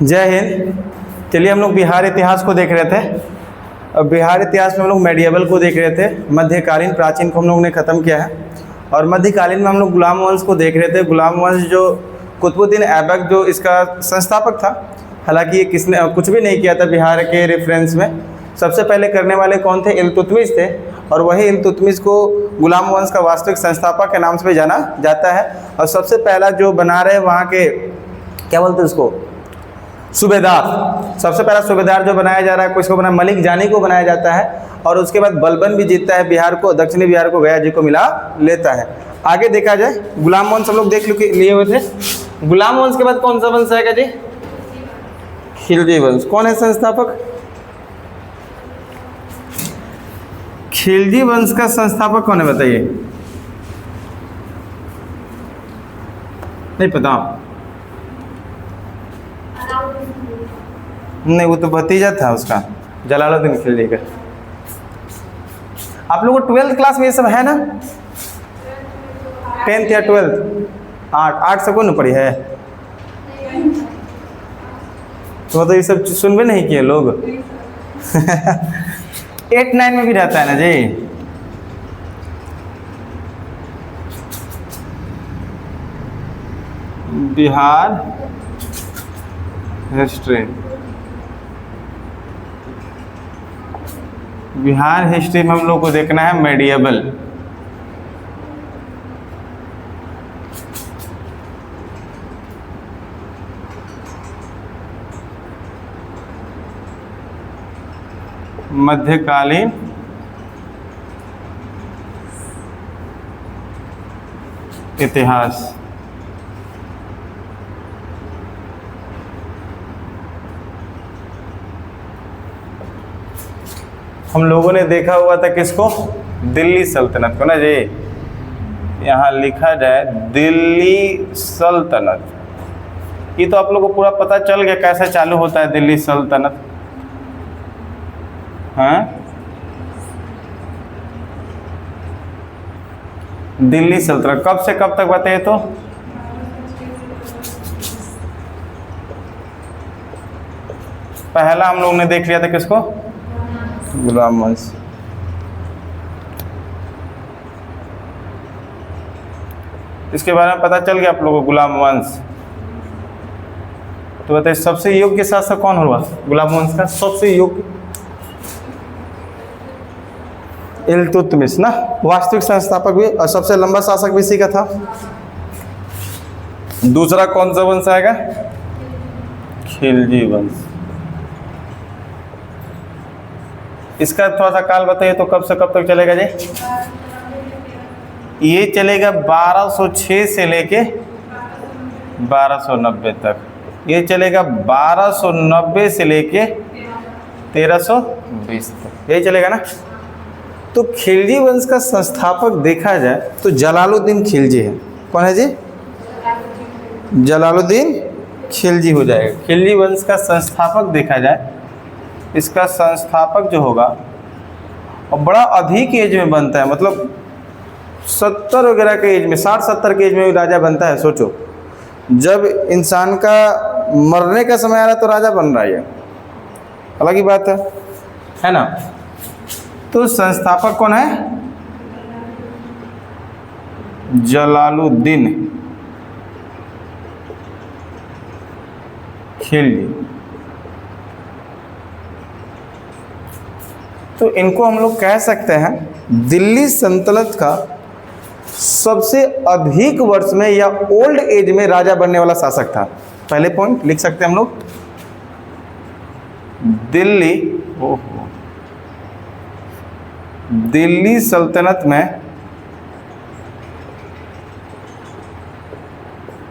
जय हिंद। चलिए हम लोग बिहार इतिहास को देख रहे थे। अब बिहार इतिहास में हम लोग मेडिएवल को देख रहे थे, मध्यकालीन प्राचीन को हम लोग ने ख़त्म किया है। और मध्यकालीन में हम लोग गुलाम वंश को देख रहे थे। गुलाम वंश जो कुतुबुद्दीन ऐबक जो इसका संस्थापक था, हालांकि ये किसने कुछ भी नहीं किया था बिहार के रेफरेंस में। सबसे पहले करने वाले कौन थे? इल्तुतमिश थे, और वही इल्तुतमिश को गुलाम वंश का वास्तविक संस्थापक के नाम से जाना जाता है। और सबसे पहला जो बना रहे वहाँ के, क्या बोलते हैं उसको, सूबेदार। सबसे पहला सूबेदार जो बनाया जा रहा है, किसको बना? मलिक जानी को बनाया जाता है। और उसके बाद बलबन भी जीतता है बिहार को, दक्षिणी बिहार को गया जी को मिला लेता है। आगे देखा जाए, गुलाम वंश हम लोग देख लिए हुए थे। गुलाम वंश के बाद कौन सा वंश आएगा जी? खिलजी वंश। कौन है संस्थापक? खिलजी वंश का संस्थापक कौन है बताइए? नहीं पता? नहीं, वो तो भतीजा था उसका, जलालुद्दीन खिलजी का। आप लोगों को 12th क्लास में ये सब है ना? 10th या 12th? 8 से कौन पढ़ी है? तो मतलब ये सब सुनबे नहीं किए लोग। 8-9 में भी रहता है ना जी। बिहार हिस्ट्री, बिहार हिस्ट्री में हम लोग को देखना है मेडिएवल। मध्यकालीन इतिहास। हम लोगों ने देखा हुआ था किसको? दिल्ली सल्तनत को ना जी। यहाँ लिखा जाए दिल्ली सल्तनत। ये तो आप लोगों को पूरा पता चल गया कैसे चालू होता है दिल्ली सल्तनत। हाँ, दिल्ली सल्तनत कब से कब तक बताइए तो? पहला हम लोग ने देख लिया था किसको? गुलाम वंश। इसके बारे में पता चल गया आप लोगों को, गुलाम वंश। तो बताइए सबसे योग्य शासक कौन हुआ गुलाम वंश का? सबसे योग्य इल्तुतमिश ना, वास्तविक संस्थापक भी और सबसे लंबा शासक भी इसी का था। दूसरा कौन सा वंश आएगा? खिलजी वंश। इसका थोड़ा सा काल बताइए तो कब से कब तक चलेगा जी? ये चलेगा 1206 से लेके 1290 तक। ये चलेगा 1290 से लेके 1320 तक, यही चलेगा ना। तो खिलजी वंश का संस्थापक देखा जाए तो जलालुद्दीन खिलजी है। कौन है जी? जलालुद्दीन खिलजी हो जाएगा। खिलजी वंश का संस्थापक देखा जाए, इसका संस्थापक जो होगा और बड़ा अधिक एज में बनता है, मतलब 70 वगैरह के एज में, 60-70 के एज में भी राजा बनता है। सोचो, जब इंसान का मरने का समय आ रहा है तो राजा बन रहा है, अलग ही बात है ना। तो संस्थापक कौन है? जलालुद्दीन खिलजी। तो इनको हम लोग कह सकते हैं दिल्ली सल्तनत का सबसे अधिक वर्ष में या ओल्ड एज में राजा बनने वाला शासक था। पहले पॉइंट लिख सकते हैं हम लोग, दिल्ली सल्तनत में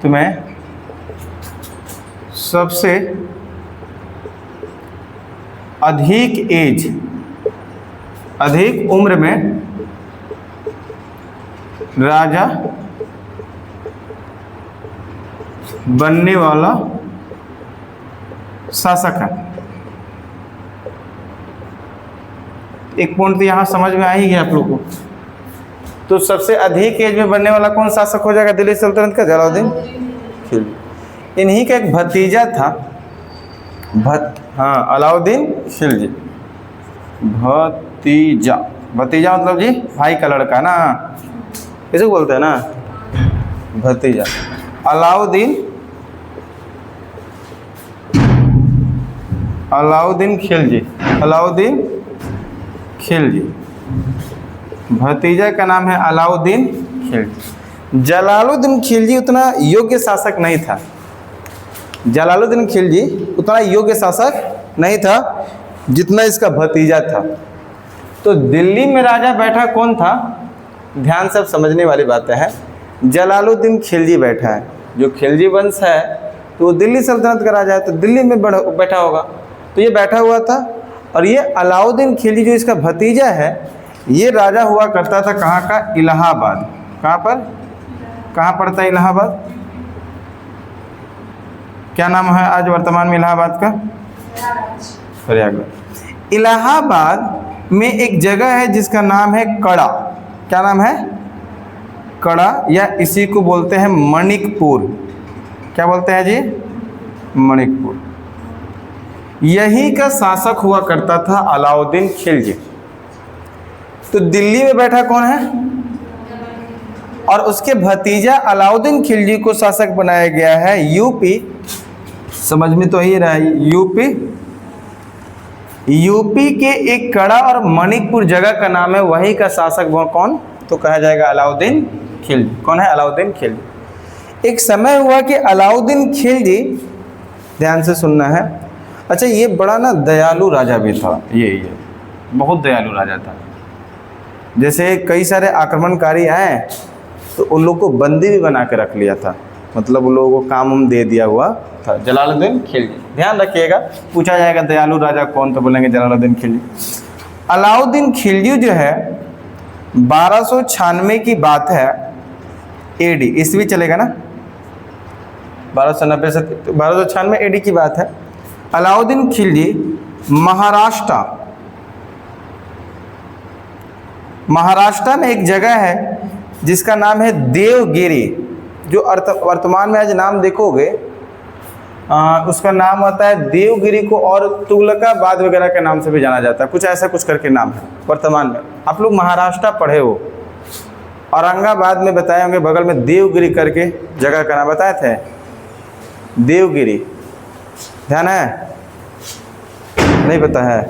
तुम्हें सबसे अधिक एज, अधिक उम्र में राजा बनने वाला शासक है। एक पॉइंट तो यहाँ समझ में आ ही गया आप लोगों को। तो सबसे अधिक एज में बनने वाला कौन शासक हो जाएगा दिल्ली सल्तनत का? जलालुद्दीन खिलजी। इन्हीं का एक भतीजा था हाँ, अलाउद्दीन खिलजी। भतीजा, भतीजा मतलब जी भाई का लड़का ना, इसे बोलते हैं ना भतीजा। अलाउद्दीन खिलजी, अलाउद्दीन खिलजी, भतीजा का नाम है अलाउद्दीन खिलजी। जलालुद्दीन खिलजी उतना योग्य शासक नहीं था, जलालुद्दीन खिलजी उतना योग्य शासक नहीं था जितना इसका भतीजा था। तो दिल्ली में राजा बैठा कौन था, ध्यान से समझने वाली बातें हैं। जलालुद्दीन खिलजी बैठा है, जो खिलजी वंश है तो वो दिल्ली सल्तनत का राजा है, तो दिल्ली में बैठा होगा, तो ये बैठा हुआ था। और ये अलाउद्दीन खिलजी जो इसका भतीजा है, ये राजा हुआ करता था कहाँ का, इलाहाबाद। कहाँ पर, कहाँ पड़ता है इलाहाबाद, क्या नाम है आज वर्तमान में इलाहाबाद का, प्रयागराज। इलाहाबाद में एक जगह है जिसका नाम है कड़ा। क्या नाम है, कड़ा, या इसी को बोलते हैं मणिकपुर। क्या बोलते हैं जी, मणिकपुर। यही का शासक हुआ करता था अलाउद्दीन खिलजी। तो दिल्ली में बैठा कौन है, और उसके भतीजा अलाउद्दीन खिलजी को शासक बनाया गया है यूपी। समझ में तो ही रहा है, यूपी के एक कड़ा और मणिकपुर जगह का नाम है, वही का शासक कौन, तो कहा जाएगा अलाउद्दीन खिलजी। कौन है, अलाउद्दीन खिलजी। एक समय हुआ कि अलाउद्दीन खिलजी, ध्यान से सुनना है, अच्छा ये बड़ा ना दयालु राजा भी था, ये बहुत दयालु राजा था। जैसे कई सारे आक्रमणकारी आए तो उन लोग को बंदी भी बना के रख लिया था, मतलब उन लोगों को काम दे दिया हुआ था। जलालुद्दीन खिलजी, ध्यान रखिएगा, पूछा जाएगा दयालु राजा कौन, तो बोलेंगे जलालुद्दीन खिलजी। अलाउद्दीन खिलजी जो है 1296 की बात है, एडी, ईस्वी चलेगा ना, 1290 से 1296 एडी की बात है। अलाउद्दीन खिलजी महाराष्ट्र में एक जगह है जिसका नाम है देवगिरी, जो वर्तमान में आज नाम देखोगे उसका नाम होता है देवगिरी को, और तुगलकाबाद वगैरह के नाम से भी जाना जाता है, कुछ ऐसा कुछ करके नाम है वर्तमान में। आप लोग महाराष्ट्र पढ़े हो, औरंगाबाद में बताए होंगे, बगल में देवगिरी करके जगह का नाम बताए थे, देवगिरी, ध्यान है, नहीं पता है,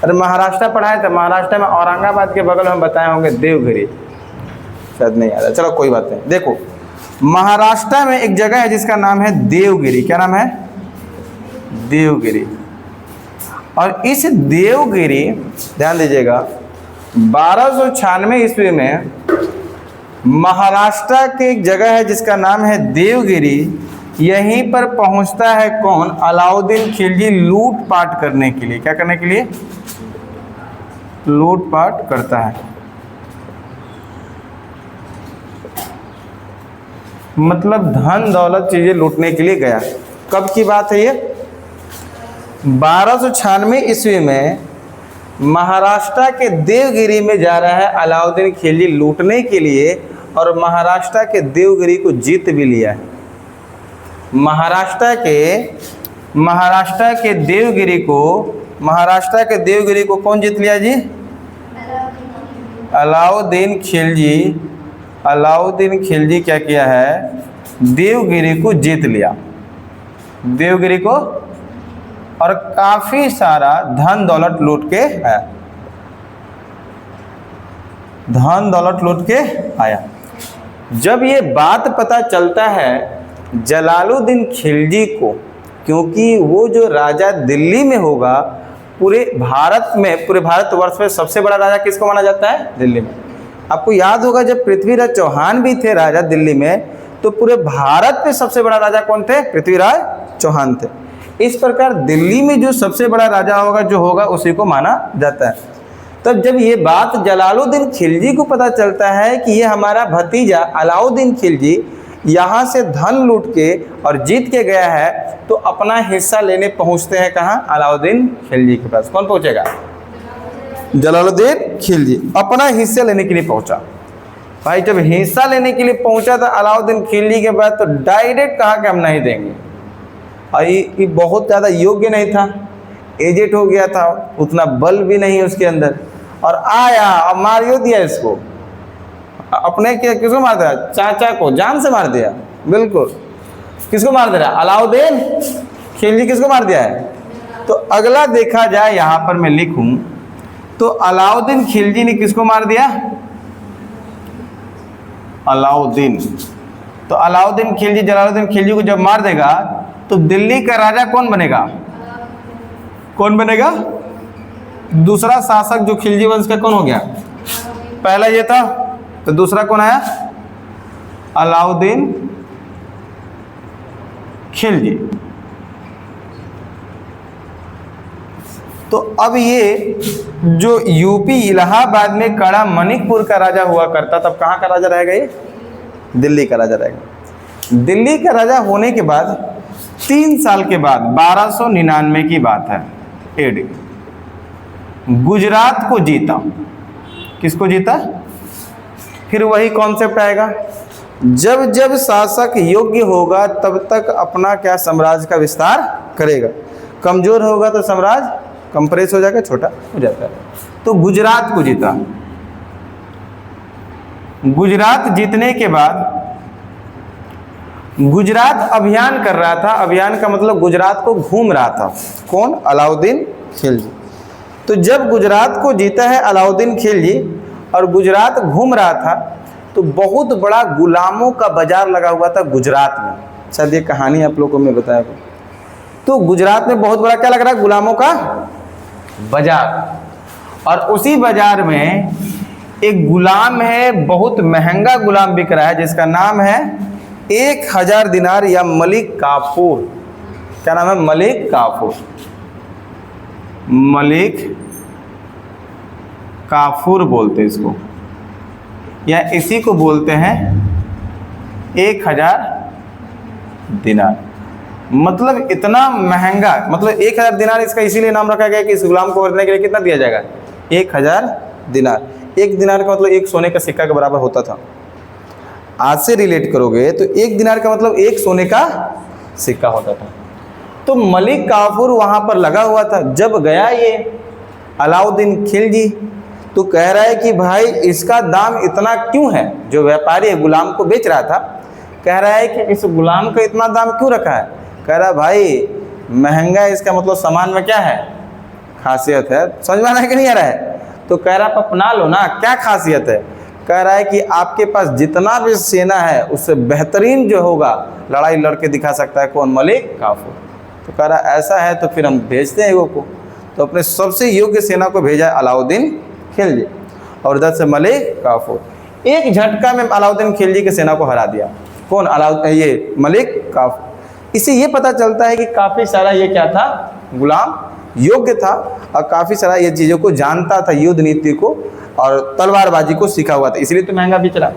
अरे महाराष्ट्र पढ़ाए थे, महाराष्ट्र में औरंगाबाद के बगल में बताए होंगे देवगिरी, शायद नहीं आ रहा, चलो कोई बात नहीं। देखो महाराष्ट्र में एक जगह है जिसका नाम है देवगिरी। क्या नाम है, देवगिरी। और इस देवगिरी, ध्यान दीजिएगा, 1296 ईस्वी में महाराष्ट्र की एक जगह है जिसका नाम है देवगिरी, यहीं पर पहुंचता है कौन, अलाउद्दीन खिलजी लूटपाट करने के लिए। क्या करने के लिए, लूटपाट करता है, मतलब धन दौलत चीजें लूटने के लिए गया। कब की बात है ये, 1296 ईस्वी में महाराष्ट्र के देवगिरी में जा रहा है अलाउद्दीन खिलजी लूटने के लिए, और महाराष्ट्र के देवगिरी को जीत भी लिया है। महाराष्ट्र के देवगिरी को कौन जीत लिया जी, अलाउद्दीन खिलजी। अलाउद्दीन खिलजी क्या किया है, देवगिरी को जीत लिया, देवगिरी को, और काफी सारा धन दौलत लूट के आया, धन दौलत लूट के आया। जब ये बात पता चलता है जलालुद्दीन खिलजी को, क्योंकि वो जो राजा दिल्ली में होगा, पूरे भारतवर्ष में सबसे बड़ा राजा किसको माना जाता है, दिल्ली में। आपको याद होगा जब पृथ्वीराज चौहान भी थे राजा दिल्ली में, तो पूरे भारत में सबसे बड़ा राजा कौन थे, पृथ्वीराज चौहान थे। इस प्रकार दिल्ली में जो सबसे बड़ा राजा होगा उसी को माना जाता है। तब जब ये बात जलालुद्दीन खिलजी को पता चलता है कि ये हमारा भतीजा अलाउद्दीन खिलजी यहाँ से धन लूट के और जीत के गया है, तो अपना हिस्सा लेने पहुँचते हैं कहाँ, अलाउद्दीन खिलजी के पास। कौन पहुँचेगा, जलालुद्दीन खिलजी अपना हिस्सा लेने के लिए पहुंचा। भाई जब हिस्सा लेने के लिए पहुंचा था अलाउद्दीन खिलजी के बाद, तो डायरेक्ट कहा कि हम नहीं देंगे, और ये बहुत ज़्यादा योग्य नहीं था, एजेड हो गया था, उतना बल भी नहीं उसके अंदर, और आया अब मारियो दिया इसको। अपने किसको मार दिया? चाचा को जान से मार दिया। बिल्कुल, किसको मार दे रहा? अलाउद्दीन खिलजी किसको मार दिया है? तो अगला देखा जाए, यहाँ पर मैं लिखूं तो अलाउद्दीन खिलजी ने किसको मार दिया? अलाउद्दीन। तो अलाउद्दीन खिलजी जलालुद्दीन खिलजी को जब मार देगा तो दिल्ली का राजा कौन बनेगा? कौन बनेगा? दूसरा शासक जो खिलजी वंश का कौन हो गया? पहला ये था, तो दूसरा कौन आया? अलाउद्दीन खिलजी। तो अब ये जो यूपी इलाहाबाद में कड़ा मणिकपुर का राजा हुआ करता, तब कहाँ का राजा रहेगा? ये दिल्ली का राजा रहेगा। दिल्ली का राजा होने के बाद 3 साल के बाद 1299 की बात है, एडी, गुजरात को जीता। किसको जीता? फिर वही कॉन्सेप्ट आएगा, जब जब शासक योग्य होगा तब तक अपना क्या साम्राज्य का विस्तार करेगा, कमजोर होगा तो साम्राज्य कंप्रेस हो जाएगा, छोटा हो जाता है। तो गुजरात को जीता। गुजरात जीतने के बाद गुजरात अभियान कर रहा था। अभियान का मतलब गुजरात को घूम रहा था। कौन? अलाउद्दीन खिलजी। तो जब गुजरात को जीता है अलाउद्दीन खिलजी और गुजरात घूम रहा था, तो बहुत बड़ा गुलामों का बाजार लगा हुआ था गुजरात में। शायद ये कहानी आप लोगों को मैं बताया। तो गुजरात में बहुत बड़ा क्या लग रहा है? गुलामों का बाजार। और उसी बाजार में एक गुलाम है, बहुत महंगा गुलाम बिक रहा है, जिसका नाम है 1000 दिनार या मलिक काफूर। क्या नाम है? मलिक काफूर। मलिक काफूर बोलते हैं इसको, या इसी को बोलते हैं 1000 दिनार। मतलब इतना महंगा, मतलब 1000 दिनार इसका इसीलिए नाम रखा गया कि इस गुलाम को खरीदने के लिए कितना दिया जाएगा? 1000 दिनार। 1 दिनार का मतलब 1 सोने का सिक्का के बराबर होता था। आज से रिलेट करोगे तो 1 दिनार का मतलब 1 सोने का सिक्का होता था। तो मलिक काफूर वहाँ पर लगा हुआ था। जब गया ये अलाउद्दीन खिलजी, तो कह रहा है कि भाई इसका दाम इतना क्यों है? जो व्यापारी गुलाम को बेच रहा था कह रहा है कि इस गुलाम का इतना दाम क्यों रखा है? कह रहा भाई महंगा है, इसका मतलब सामान में क्या है? खासियत है। समझ में आ रहा है कि नहीं आ रहा है? तो कह रहा आप अपना लो ना, क्या खासियत है? कह रहा है कि आपके पास जितना भी सेना है उससे बेहतरीन जो होगा लड़ाई लड़के दिखा सकता है कौन? मलिक काफूर। तो कह रहा ऐसा है तो फिर हम भेजते हैं एगो को। तो अपने सबसे योग्य सेना को भेजा अलाउद्दीन खिलजी, और इधर से मलिक काफूर। एक झटका में अलाउद्दीन खिलजी की सेना को हरा दिया। कौन? ये मलिक काफूर। इससे ये पता चलता है कि काफ़ी सारा ये क्या था? गुलाम योग्य था, और काफ़ी सारा ये चीज़ों को जानता था, युद्ध नीति को और तलवारबाजी को सीखा हुआ था, इसलिए तो महंगा बिक रहा।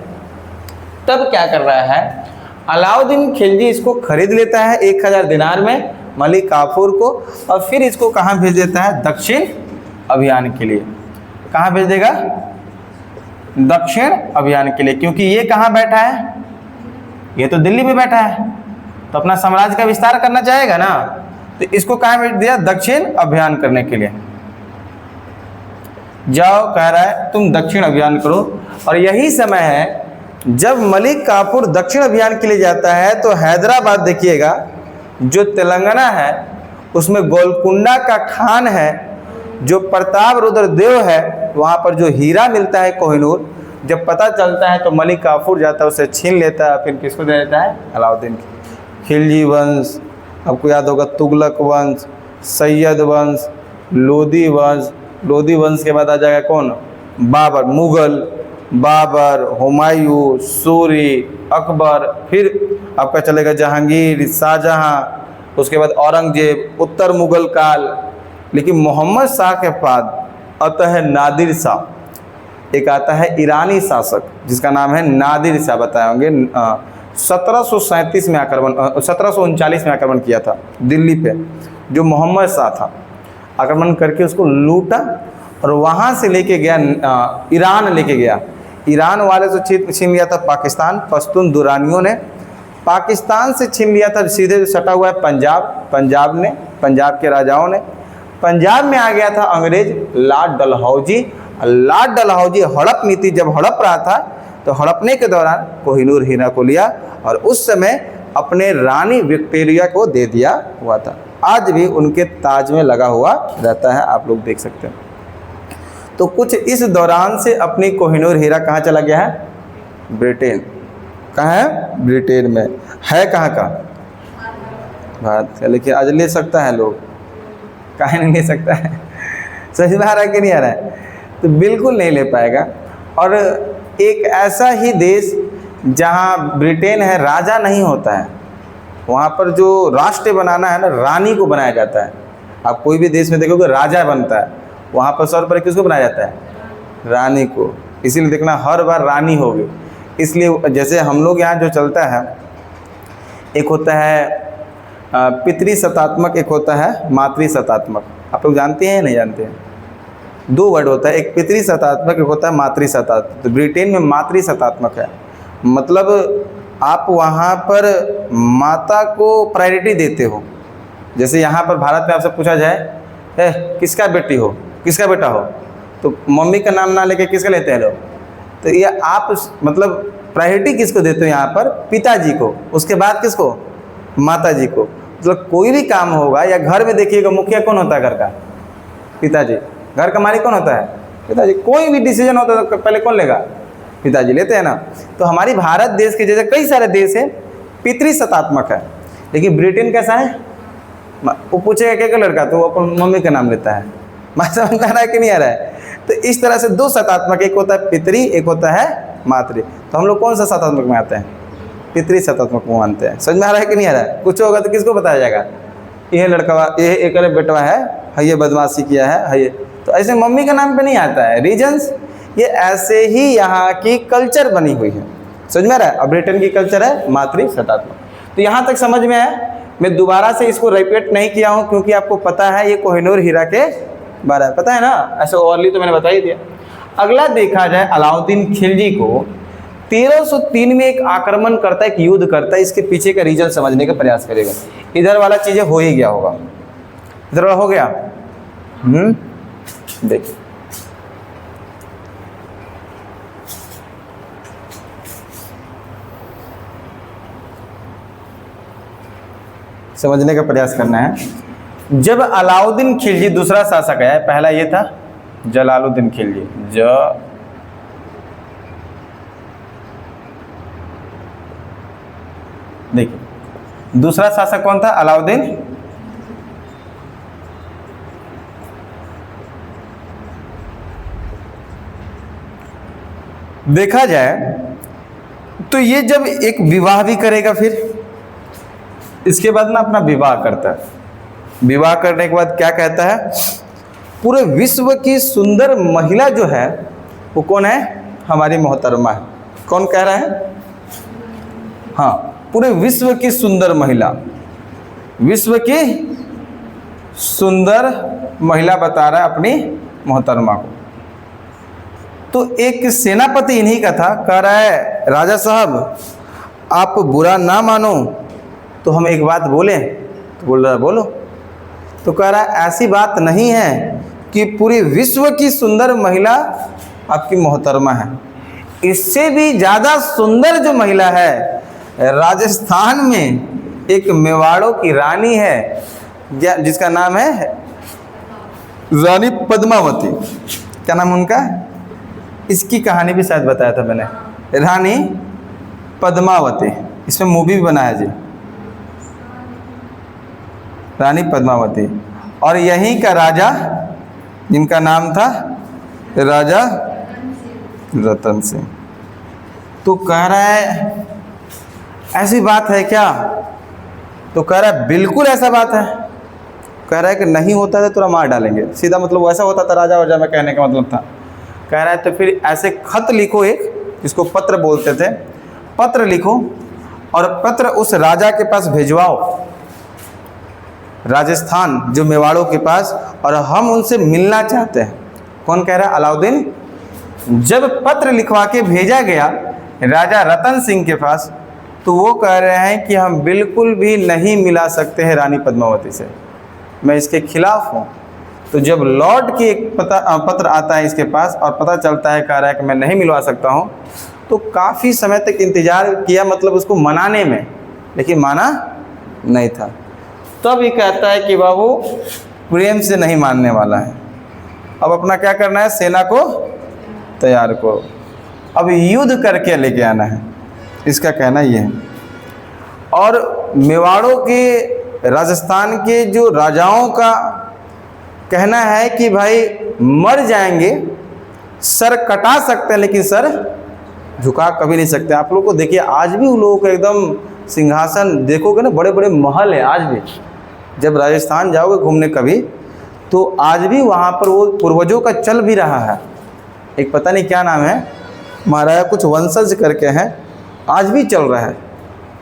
तब क्या कर रहा है? अलाउद्दीन खिलजी इसको खरीद लेता है 1000 दिनार में मलिक काफूर को, और फिर इसको कहाँ भेज देता है? दक्षिण अभियान के लिए। कहाँ भेज देगा? दक्षिण अभियान के लिए। क्योंकि ये कहाँ बैठा है? ये तो दिल्ली में बैठा है, तो अपना साम्राज्य का विस्तार करना चाहेगा ना, तो इसको कहाँ भेज दिया? दक्षिण अभियान करने के लिए। जाओ, कह रहा है तुम दक्षिण अभियान करो। और यही समय है जब मलिक काफूर दक्षिण अभियान के लिए जाता है, तो हैदराबाद देखिएगा, जो तेलंगाना है उसमें गोलकुंडा का खान है, जो प्रताप रुद्र देव है, वहाँ पर जो हीरा मिलता है कोहिनूर, जब पता चलता है तो मलिक काफूर जाता है, उसे छीन लेता है, फिर किसको दे देता है? अलाउद्दीन खिलजी वंश। आपको याद होगा तुगलक वंश, सैयद वंश, लोदी वंश। लोदी वंश के बाद आ जाएगा कौन? बाबर। मुगल, बाबर, हुमायूं, सूरी, अकबर, फिर आपका चलेगा जहांगीर, शाहजहाँ, उसके बाद औरंगजेब, उत्तर मुगल काल। लेकिन मोहम्मद शाह के बाद आता है नादिर शाह। एक आता है ईरानी शासक जिसका नाम है नादिर शाह, बताए होंगे। 1737 में आक्रमण 1739 में आक्रमण किया था दिल्ली पे, जो मोहम्मद शाह था। आक्रमण करके उसको लूटा और वहाँ से लेके गया ईरान लेके गया। ईरान वाले से छीन लिया था पाकिस्तान, पश्तून दुरानियों ने, पाकिस्तान से छीन लिया था, सीधे सटा हुआ है पंजाब के राजाओं ने। पंजाब में आ गया था अंग्रेज लॉर्ड डलहौजी। लॉर्ड डलहौजी हड़प नीति जब हड़प रहा था तो हड़पने के दौरान कोहिनूर हीरा को लिया और उस समय अपने रानी विक्टोरिया को दे दिया हुआ था। आज भी उनके ताज में लगा हुआ रहता है, आप लोग देख सकते हैं। तो कुछ इस दौरान से अपनी कोहिनूर हीरा कहाँ चला गया है? ब्रिटेन। कहाँ है? ब्रिटेन में है। कहाँ का? भारत का। लेकिन आज ले सकता है लोग, काहे नहीं ले सकता है? सही में आ रहा है कि नहीं आ रहा है? तो बिल्कुल नहीं ले पाएगा। और एक ऐसा ही देश जहाँ ब्रिटेन है, राजा नहीं होता है, वहाँ पर जो राष्ट्र बनाना है ना, रानी को बनाया जाता है। आप कोई भी देश में देखोगे राजा बनता है, वहाँ पर सर्वोपरि किसको बनाया जाता है? रानी को। इसीलिए देखना हर बार रानी होगी। इसलिए जैसे हम लोग यहाँ जो चलता है, एक होता है पितृसत्तात्मक, एक होता है मातृसत्तात्मक। आप लोग जानते हैं या नहीं जानते हैं? दो वर्ड होता है, एक पितृसत्तात्मक, एक होता है मातृसत्तात्मक। तो ब्रिटेन में मातृसत्तात्मक है, मतलब आप वहाँ पर माता को प्रायोरिटी देते हो। जैसे यहाँ पर भारत में आपसे पूछा जाए किसका बेटी हो, किसका बेटा हो, तो मम्मी का नाम ना लेके किसका लेते हैं लोग? तो ये आप मतलब प्रायोरिटी किसको देते हो यहाँ पर? पिताजी को, उसके बाद किसको? माता जी को। मतलब कोई भी काम होगा या घर में देखिएगा, मुखिया कौन होता है घर का? पिताजी। घर का मालिक कौन होता है? पिताजी। कोई भी डिसीजन होता है तो पहले कौन लेगा? पिताजी लेते हैं ना। तो हमारी भारत देश के जैसे कई सारे देश हैं पितृसत्तात्मक है, लेकिन ब्रिटेन कैसा है? वो पूछेगा क्या लड़का, तो वो अपन मम्मी का नाम लेता है। बात समझ आ रहा है कि नहीं आ रहा है? तो इस तरह से दो सत्तात्मक, एक होता है पितृ, एक होता है मातृ। तो हम लोग कौन सा सत्तात्मक में आते हैं? पितृसत्तात्मक को मानते हैं। समझ में आ रहा है कि नहीं आ रहा है? कुछ होगा तो किसको बताया जाएगा? ये लड़का, ये एक बेटवा है, ये बदमाशी किया है, ये। तो ऐसे मम्मी का नाम पे नहीं आता है। रीजन्स ये ऐसे ही यहाँ की कल्चर बनी हुई है। समझ में आ रहा है? अब ब्रिटेन की कल्चर है मातृसत्तात्मक। तो यहाँ तक समझ में आया। मैं दोबारा से इसको रिपीट नहीं किया हूँ क्योंकि आपको पता है ये कोहिनूर हीरा के बारे में पता है ना, ऐसे ओवरली तो मैंने बता ही दिया। अगला देखा जाए, अलाउद्दीन खिलजी को 1303 में एक आक्रमण करता है, एक युद्ध करता है। इसके पीछे का रीजन समझने का प्रयास करेगा। इधर वाला चीजें हो ही गया होगा, इधर वाला हो गया। देखिए समझने का प्रयास करना है। जब अलाउद्दीन खिलजी दूसरा शासक है, पहला ये था जलालुद्दीन खिलजी, देखिए दूसरा शासक कौन था? अलाउद्दीन। देखा जाए तो ये जब एक विवाह भी करेगा, फिर इसके बाद ना अपना विवाह करता है। विवाह करने के बाद क्या कहता है? पूरे विश्व की सुंदर महिला जो है वो कौन है? हमारी मोहतरमा है। कौन कह रहा है? हाँ, पूरे विश्व की सुंदर महिला, विश्व की सुंदर महिला बता रहा है अपनी मोहतरमा को। तो एक सेनापति इन्हीं का था, कह रहा है राजा साहब आप बुरा ना मानो तो हम एक बात बोलें। तो बोल रहा है बोलो। तो कह रहा है ऐसी बात नहीं है कि पूरी विश्व की सुंदर महिला आपकी मोहतरमा है, इससे भी ज़्यादा सुंदर जो महिला है राजस्थान में एक मेवाड़ों की रानी है, जिसका नाम है रानी पद्मावती। क्या नाम उनका? इसकी कहानी भी शायद बताया था मैंने, रानी पद्मावती। इसमें मूवी भी बना है जी, रानी पद्मावती। और यहीं का राजा जिनका नाम था राजा रतन सिंह। तो कह रहा है ऐसी बात है क्या? तो कह रहा है बिल्कुल ऐसा बात है। कह रहा है कि नहीं होता तो तुरंत मार डालेंगे। सीधा मतलब वैसा होता था राजा वाजा में कहने का मतलब था। कह रहा है तो फिर ऐसे खत लिखो, एक जिसको पत्र बोलते थे, पत्र लिखो और पत्र उस राजा के पास भिजवाओ, राजस्थान जो मेवाड़ों के पास, और हम उनसे मिलना चाहते हैं। कौन कह रहा है? अलाउद्दीन। जब पत्र लिखवा के भेजा गया राजा रतन सिंह के पास, तो वो कह रहे हैं कि हम बिल्कुल भी नहीं मिला सकते हैं रानी पद्मावती से, मैं इसके खिलाफ हूँ। तो जब लॉर्ड की एक पत्र आता है इसके पास और पता चलता है, कह रहा है कि मैं नहीं मिलवा सकता हूँ, तो काफ़ी समय तक इंतज़ार किया, मतलब उसको मनाने में, लेकिन माना नहीं था। तब ये कहता है कि बाबू प्रेम से नहीं मानने वाला है, अब अपना क्या करना है, सेना को तैयार करो, अब युद्ध करके लेके आना है, इसका कहना ये है। और मेवाड़ों के, राजस्थान के जो राजाओं का कहना है कि भाई मर जाएंगे, सर कटा सकते हैं लेकिन सर झुका कभी नहीं सकते। आप लोग को देखिए आज भी उन लोगों को एकदम सिंहासन देखोगे ना, बड़े बड़े महल है आज भी। जब राजस्थान जाओगे घूमने कभी, तो आज भी वहाँ पर वो पूर्वजों का चल भी रहा है। एक पता नहीं क्या नाम है, महाराजा कुछ वंशज करके हैं, आज भी चल रहा है।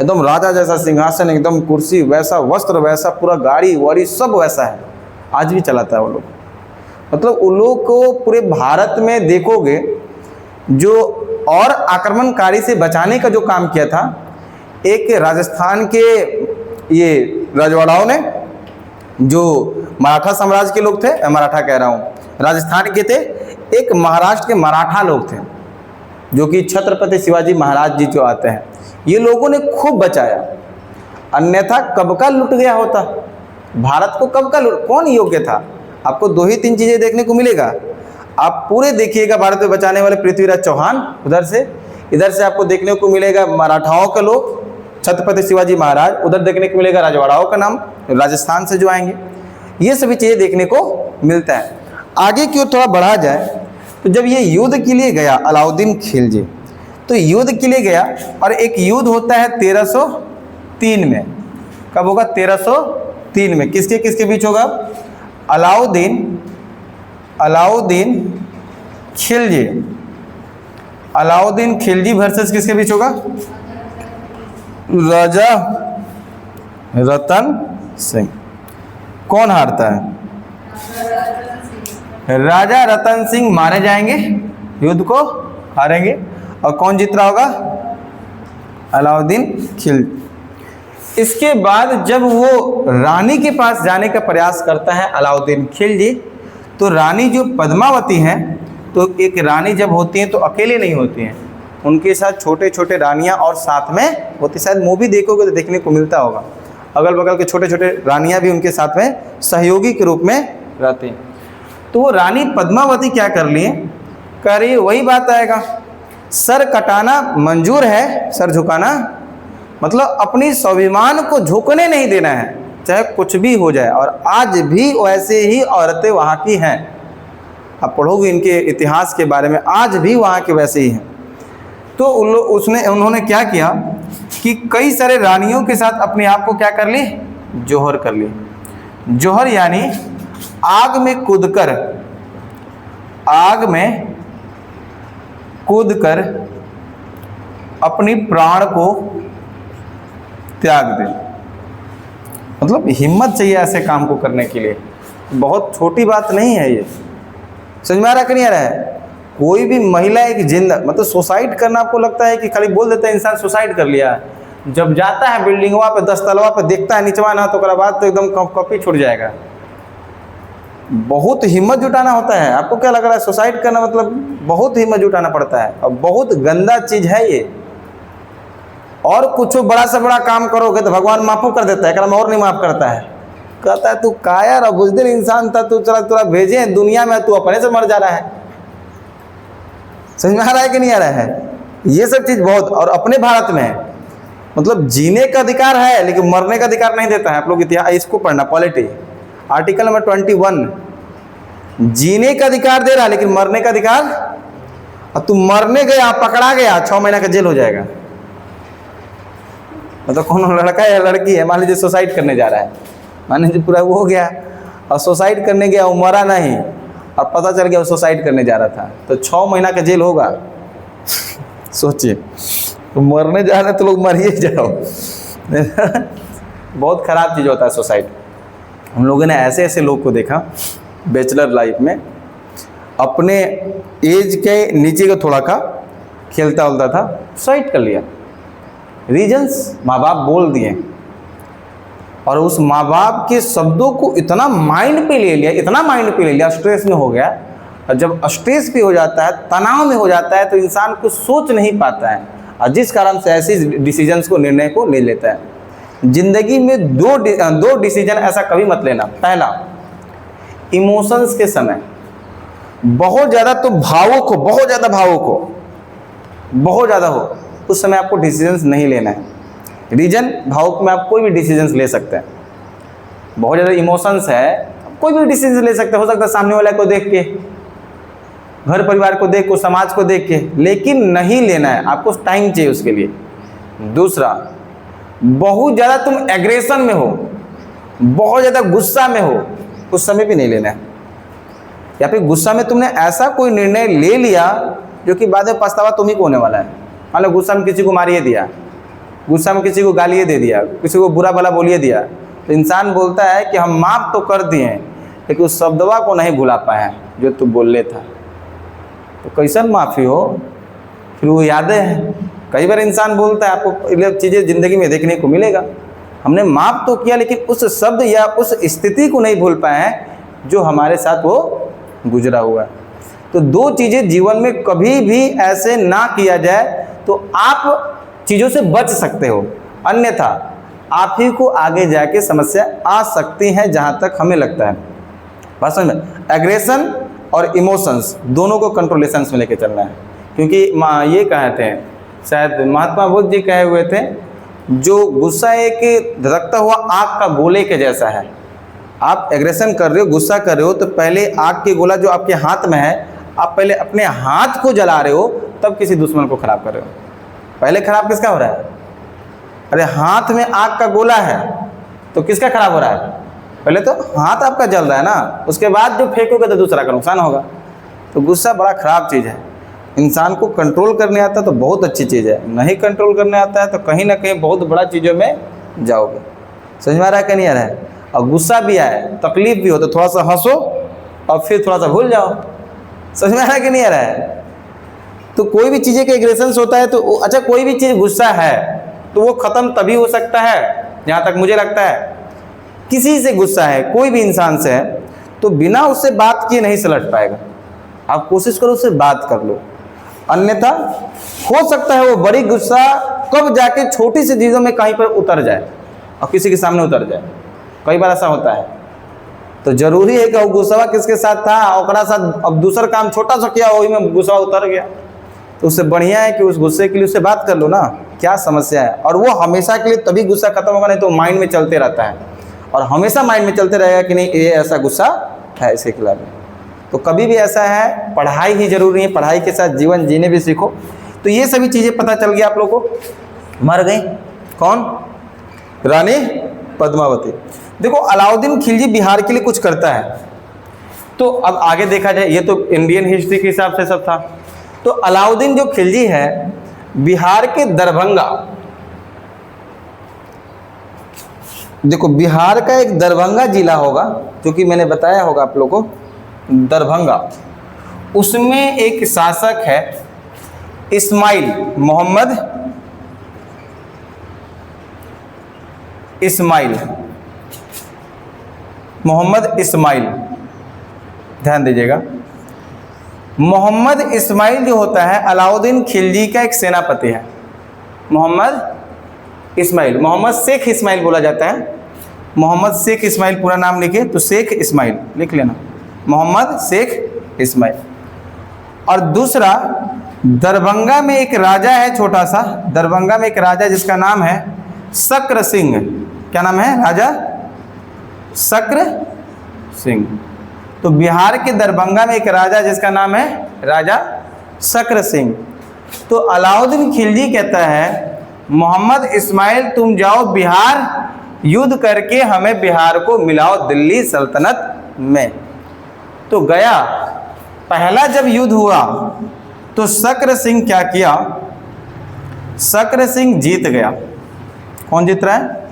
एकदम राजा जैसा सिंहासन, एकदम कुर्सी वैसा, वस्त्र वैसा, पूरा गाड़ी वाड़ी सब वैसा है, आज भी चलाता है वो लोग। मतलब उन लोग को पूरे भारत में देखोगे, जो और आक्रमणकारी से बचाने का जो काम किया था, एक राजस्थान के ये रजवाड़ाओं ने, जो मराठा साम्राज्य के लोग थे, मराठा कह रहा हूँ, राजस्थान के थे, एक महाराष्ट्र के मराठा लोग थे, जो कि छत्रपति शिवाजी महाराज जी जो आते हैं, ये लोगों ने खूब बचाया, अन्यथा कब का लुट गया होता भारत को, कब का लुट। कौन योग्य था? आपको 2 ही 3 चीज़ें देखने को मिलेगा। आप पूरे देखिएगा, भारत में बचाने वाले पृथ्वीराज चौहान उधर से, इधर से आपको देखने को मिलेगा मराठाओं का लोग, छत्रपति शिवाजी महाराज, उधर देखने को मिलेगा राजवाड़ाओं का नाम, राजस्थान से जो आएंगे, ये सभी चीज़ें देखने को मिलता है। आगे की ओर थोड़ा बढ़ा जाए तो जब ये युद्ध के लिए गया अलाउद्दीन खिलजी, तो युद्ध के लिए गया, और एक युद्ध होता है 1303 में। कब होगा? 1303 में। किसके किसके बीच होगा? अलाउद्दीन खिलजी वर्सेस किसके बीच होगा? राजा रतन सिंह। कौन हारता है? राजा रतन सिंह मारे जाएंगे, युद्ध को हारेंगे, और कौन जीत रहा होगा? अलाउद्दीन खिलजी। इसके बाद जब वो रानी के पास जाने का प्रयास करता है अलाउद्दीन खिलजी, तो रानी जो पद्मावती हैं, तो एक रानी जब होती हैं तो अकेले नहीं होती हैं, उनके साथ छोटे छोटे रानियां और साथ में होती। शायद मूवी देखोगे तो देखने को मिलता होगा, अगल बगल के छोटे छोटे रानियां भी उनके साथ में सहयोगी के रूप में रहती हैं। तो वो रानी पद्मावती क्या कर लिए, कह रही है वही बात आएगा, सर कटाना मंजूर है, सर झुकाना मतलब अपनी स्वाभिमान को झुकने नहीं देना है, चाहे कुछ भी हो जाए। और आज भी वैसे ही औरतें वहाँ की हैं, आप पढ़ोगे इनके इतिहास के बारे में, आज भी वहाँ के वैसे ही हैं। तो उन्होंने क्या किया कि कई सारे रानियों के साथ अपने आप को क्या कर ली, जोहर कर ली। जोहर यानी आग में कूदकर अपनी प्राण को त्याग दे। मतलब हिम्मत चाहिए ऐसे काम को करने के लिए, बहुत छोटी बात नहीं है ये। समझ में आ रहा कि नहीं आ रहा है? कोई भी महिला एक जिंदा, मतलब सुसाइड करना आपको लगता है कि खाली बोल देता है इंसान सुसाइड कर लिया, जब जाता है बिल्डिंगवा पे 10 तलवा पे देखता है नीचवा ना, तो उसके बाद तो एकदम कॉपी छूट जाएगा। बहुत हिम्मत जुटाना होता है। आपको क्या लग रहा है सुसाइड करना मतलब बहुत हिम्मत जुटाना पड़ता है, और बहुत गंदा चीज है ये। और कुछ बड़ा से बड़ा काम करोगे तो भगवान माफो कर देता है, कहना और नहीं माफ करता है, कहता है तू कायर और बुज़दिल इंसान था, तू चला भेजे दुनिया में, तू अपने से मर जा रहा है। समझ में आ रहा है कि नहीं आ रहा है? ये सब चीज बहुत, और अपने भारत में मतलब जीने का अधिकार है लेकिन मरने का अधिकार नहीं देता है। आप लोग इतिहास इसको पढ़ना, पॉलिटी आर्टिकल नंबर 21, जीने का अधिकार दे रहा है लेकिन मरने का अधिकार, और तू मरने गया पकड़ा गया 6 महीना का जेल हो जाएगा। मतलब कौन लड़का या लड़की है, मान लीजिए सुसाइड करने जा रहा है, मान लीजिए पूरा वो हो गया और सुसाइड करने गया, वो मरा नहीं और पता चल गया वो सुसाइड करने जा रहा था, तो 6 महीना का जेल होगा। सोचिए, तो मरने जा रहे तो लोग मर ही जाओ। बहुत खराब चीज़ होता है सुसाइड। हम लोगों ने ऐसे ऐसे लोग को देखा बैचलर लाइफ में, अपने एज के नीचे का थोड़ा का खेलता उलता था, सुसाइड कर लिया। रीजन्स माँ बाप बोल दिए और उस माँ बाप के शब्दों को इतना माइंड पे ले लिया, इतना माइंड पे ले लिया, स्ट्रेस में हो गया। और जब स्ट्रेस पे हो जाता है, तनाव में हो जाता है, तो इंसान कुछ सोच नहीं पाता है और जिस कारण से ऐसे डिसीजंस को, निर्णय को ले लेता है। जिंदगी में दो डिसीजन ऐसा कभी मत लेना। पहला, इमोशंस के समय बहुत ज़्यादा तो भावुक हो, बहुत ज़्यादा हो, उस समय आपको डिसीजंस नहीं लेना है। रीजन, भावुक में आप कोई भी डिसीजंस ले सकते हैं। बहुत ज़्यादा इमोशंस है, कोई भी डिसीजन ले सकते हैं। हो सकता है सामने वाले को देख के, घर परिवार को देख के, समाज को देख के, लेकिन नहीं लेना है, आपको टाइम चाहिए उसके लिए। दूसरा, बहुत ज़्यादा तुम एग्रेशन में हो, बहुत ज़्यादा गुस्सा में हो, उस समय भी नहीं लेना है। या फिर गुस्सा में तुमने ऐसा कोई निर्णय ले लिया जो कि बाद में पछतावा तुम ही को होने वाला है। मान लो गुस्सा में किसी को मारिए दिया, गुस्सा में किसी को गालिए दे दिया, किसी को बुरा भला बोलिए दिया, तो इंसान बोलता है कि हम माफ़ तो कर दिए लेकिन उस शब्दवा को नहीं भुला पाए जो तू बोले था। तो कैसन माफ़ी हो, फिर वो यादें हैं। कई बार इंसान बोलता है, आपको ये चीज़ें ज़िंदगी में देखने को मिलेगा, हमने माफ़ तो किया लेकिन उस शब्द या उस स्थिति को नहीं भूल पाए हैं जो हमारे साथ वो गुजरा हुआ है। तो दो चीज़ें जीवन में कभी भी ऐसे ना किया जाए तो आप चीज़ों से बच सकते हो, अन्यथा आप ही को आगे जाके समस्या आ सकती है, जहाँ तक हमें लगता है। बात समझ में? एग्रेशन और इमोशंस दोनों को कंट्रोलेशंस में लेके चलना है। क्योंकि ये कहते हैं, शायद महात्मा बुद्ध जी कहे हुए थे, जो गुस्सा एक धधकता हुआ आग का गोले के जैसा है। आप एग्रेशन कर रहे हो, गुस्सा कर रहे हो, तो पहले आग के गोला जो आपके हाथ में है, आप पहले अपने हाथ को जला रहे हो, तब किसी दुश्मन को खराब कर रहे हो। पहले खराब किसका हो रहा है? अरे हाथ में आग का गोला है तो किसका खराब हो रहा है? पहले तो हाथ आपका जल रहा है ना, उसके बाद जो फेंकोगे तो दूसरा का नुकसान होगा। तो गुस्सा बड़ा ख़राब चीज़ है। इंसान को कंट्रोल करने आता है तो बहुत अच्छी चीज़ है, नहीं कंट्रोल करने आता है तो कहीं ना कहीं बहुत बड़ा चीज़ों में जाओगे। समझ में आ रहा है कि नहीं आ रहा है? और गुस्सा भी आए, तकलीफ भी हो तो थोड़ा सा हंसो और फिर थोड़ा सा भूल जाओ। समझ में आ रहा है कि नहीं आ रहा है? तो कोई भी चीज़ें के एग्रेशंस होता है तो अच्छा, कोई भी चीज़ गुस्सा है तो वो ख़त्म तभी हो सकता है, जहाँ तक मुझे लगता है, किसी से गुस्सा है, कोई भी इंसान से है, तो बिना उससे बात किए नहीं सुलझ पाएगा। आप कोशिश करो उससे बात कर लो, अन्यथा हो सकता है वो बड़ी गुस्सा कब जाके छोटी सी चीज़ों में कहीं पर उतर जाए और किसी के सामने उतर जाए। कई बार ऐसा होता है। तो जरूरी है कि वो गुस्सा किसके साथ था, और साथ अब दूसरा काम छोटा सा किया, वही में गुस्सा उतर गया। तो उससे बढ़िया है कि उस गुस्से के लिए उससे बात कर लो ना, क्या समस्या है। और वो हमेशा के लिए तभी गुस्सा खत्म होगा, नहीं तो माइंड में चलते रहता है और हमेशा माइंड में चलते रहेगा कि नहीं ये ऐसा गुस्सा है इसके खिलाफ। तो कभी भी ऐसा है, पढ़ाई ही जरूरी है, पढ़ाई के साथ जीवन जीने भी सीखो। तो ये सभी चीज़ें पता चल गया आप लोगों को। मर गई कौन? रानी पद्मावती। देखो, अलाउद्दीन खिलजी बिहार के लिए कुछ करता है। तो अब आगे देखा जाए, ये तो इंडियन हिस्ट्री के हिसाब से सब था। तो अलाउद्दीन जो खिलजी है, बिहार के दरभंगा, देखो बिहार का एक दरभंगा जिला होगा, जो कि मैंने बताया होगा आप लोगों को, दरभंगा, उसमें एक शासक है इस्माइल, मोहम्मद इस्माइल, मोहम्मद इस्माइल, ध्यान दीजिएगा। मोहम्मद इस्माइल जो होता है अलाउद्दीन खिलजी का एक सेनापति है। मोहम्मद इस्माइल, मोहम्मद शेख इस्माइल बोला जाता है। मोहम्मद शेख इस्माइल पूरा नाम लिखे तो शेख इस्माइल लिख लेना, मोहम्मद शेख इस्माइल। और दूसरा, दरभंगा में एक राजा है छोटा सा, दरभंगा में एक राजा जिसका नाम है सक्र सिंह। क्या नाम है? राजा सक्र सिंह। तो बिहार के दरभंगा में एक राजा जिसका नाम है राजा सक्र सिंह। तो अलाउद्दीन खिलजी कहता है, मोहम्मद इस्माइल तुम जाओ बिहार, युद्ध करके हमें बिहार को मिलाओ दिल्ली सल्तनत में। तो गया, पहला जब युद्ध हुआ तो सक्र सिंह क्या किया? सक्र सिंह जीत गया। कौन जीत रहा है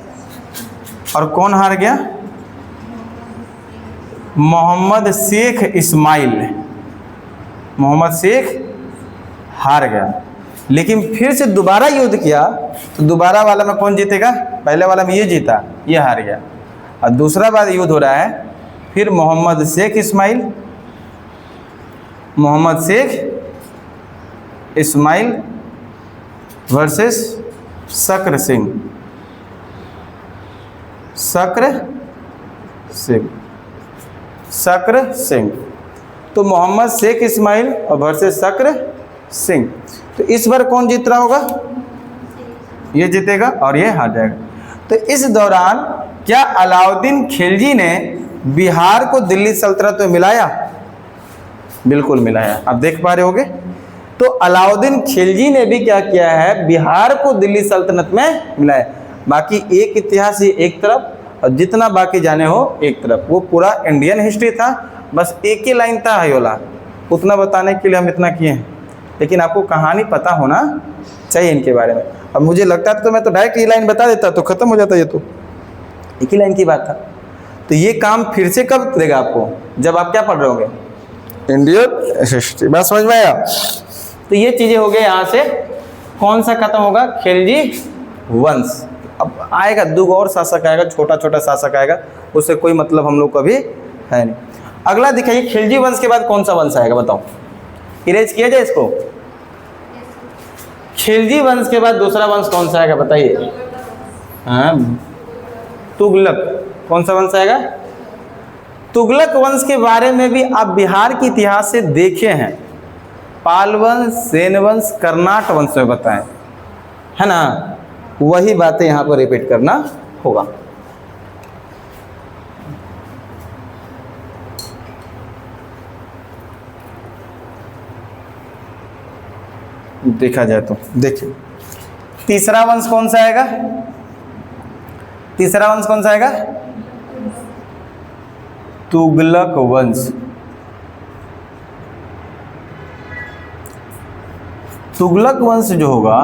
और कौन हार गया? मोहम्मद शेख इस्माइल, मोहम्मद शेख हार गया। लेकिन फिर से दोबारा युद्ध किया तो दोबारा वाला में कौन जीतेगा? पहले वाला में ये जीता, ये हार गया। और दूसरा बार युद्ध हो रहा है, फिर मोहम्मद शेख इस्माइल वर्सेस शक्र सिंह। तो मोहम्मद शेख इस्माइल और वर्सेस शक्र सिंह। तो इस बार कौन जीत रहा होगा? ये जीतेगा और ये हार जाएगा। तो इस दौरान क्या अलाउद्दीन खिलजी ने बिहार को दिल्ली सल्तनत में मिलाया? बिल्कुल मिलाया। आप देख पा रहे होगे। तो अलाउद्दीन खिलजी ने भी क्या किया है? बिहार को दिल्ली सल्तनत में मिलाया। बाकी एक इतिहास ये एक तरफ और जितना बाकी जाने हो एक तरफ। वो पूरा इंडियन हिस्ट्री था, बस एक ही लाइन था हायोला, उतना बताने के लिए हम इतना किए हैं। लेकिन आपको कहानी पता होना चाहिए इनके बारे में। अब मुझे लगता था तो मैं तो डायरेक्ट ये लाइन बता देता तो खत्म हो जाता, ये तो एक ही लाइन की बात था। तो ये काम फिर से कब करेगा आपको? जब आप क्या पढ़ रहे होंगे? Indian history. बात समझ में आया? तो ये चीजें हो गई। यहाँ से कौन सा खत्म होगा? खिलजी वंश। अब आएगा दुगो और शासक आएगा, छोटा छोटा शासक आएगा, उससे कोई मतलब हम लोग को अभी है नहीं। अगला दिखाइए, खिलजी वंश के बाद कौन सा वंश आएगा? बताओ, इरेज किया जाए इसको। खिलजी वंश के बाद दूसरा वंश कौन सा आएगा? बताइए। हाँ, तुगलक। कौन सा वंश आएगा? तुगलक वंश के बारे में भी आप बिहार के इतिहास से देखे हैं। पाल वंश, सेन वंश, कर्नाट वंश में बताएं, है ना? वही बातें यहाँ पर रिपीट करना होगा। देखा जाए तो देखिए, तीसरा वंश कौन सा आएगा? तीसरा वंश कौन सा आएगा? तुगलक वंश। तुगलक वंश जो होगा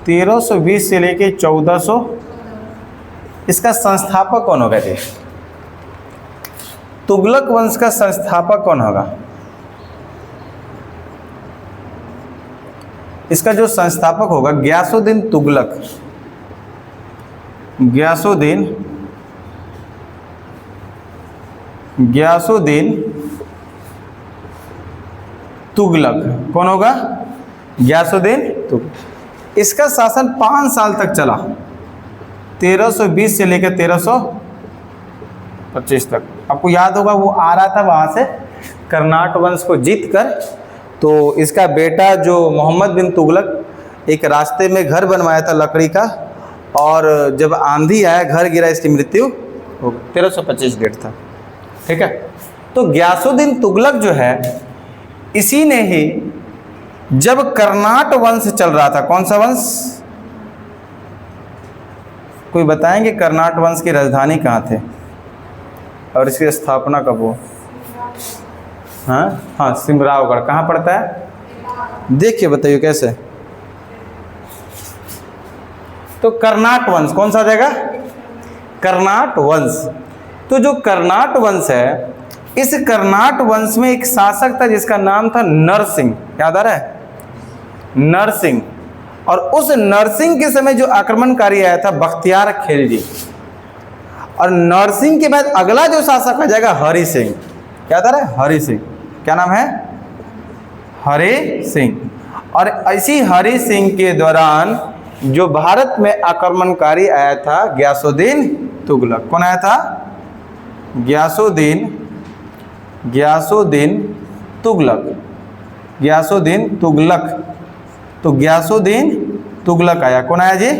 1320 से लेके 1400, इसका संस्थापक कौन होगा जी? तुगलक वंश का संस्थापक कौन होगा? इसका जो संस्थापक होगा गियासुद्दीन तुगलक। गियासुद्दीन तुगलक कौन होगा? गियासुद्दीन तुगलक। इसका शासन 5 साल तक चला, 1320 से लेकर 1325 तक। आपको याद होगा वो आ रहा था वहाँ से कर्नाट वंश को जीत कर। तो इसका बेटा जो मोहम्मद बिन तुगलक एक रास्ते में घर बनवाया था लकड़ी का, और जब आंधी आया घर गिरा, इसकी मृत्यु हो गई। 1325 डेट था, ठीक है। तो गियासुद्दीन तुगलक जो है, इसी ने ही जब कर्नाट वंश चल रहा था, कौन सा वंश? कोई बताएंगे कर्नाट वंश की राजधानी कहाँ थे और इसकी स्थापना कब हो? हाँ, सिमरावगढ़। कहाँ पड़ता है? देखिए, बताइए कैसे। तो कर्नाट वंश कौन सा जाएगा? कर्नाट वंश। तो जो कर्नाट वंश है, इस कर्नाट वंश में एक शासक था जिसका नाम था नरसिंह। याद आ रहा है? नरसिंह। और उस नरसिंह के समय जो आक्रमणकारी आया था बख्तियार खिलजी। और नरसिंह के बाद अगला जो शासक आ जाएगा हरि सिंह। क्या था? हरि सिंह। क्या नाम है? हरि सिंह। और इसी हरि सिंह के दौरान जो भारत में आक्रमणकारी आया था गियासुद्दीन तुगलक। कौन आया था? गियासुद्दीन तुगलक। तो गियासुद्दीन तुगलक आया। कौन आया जी?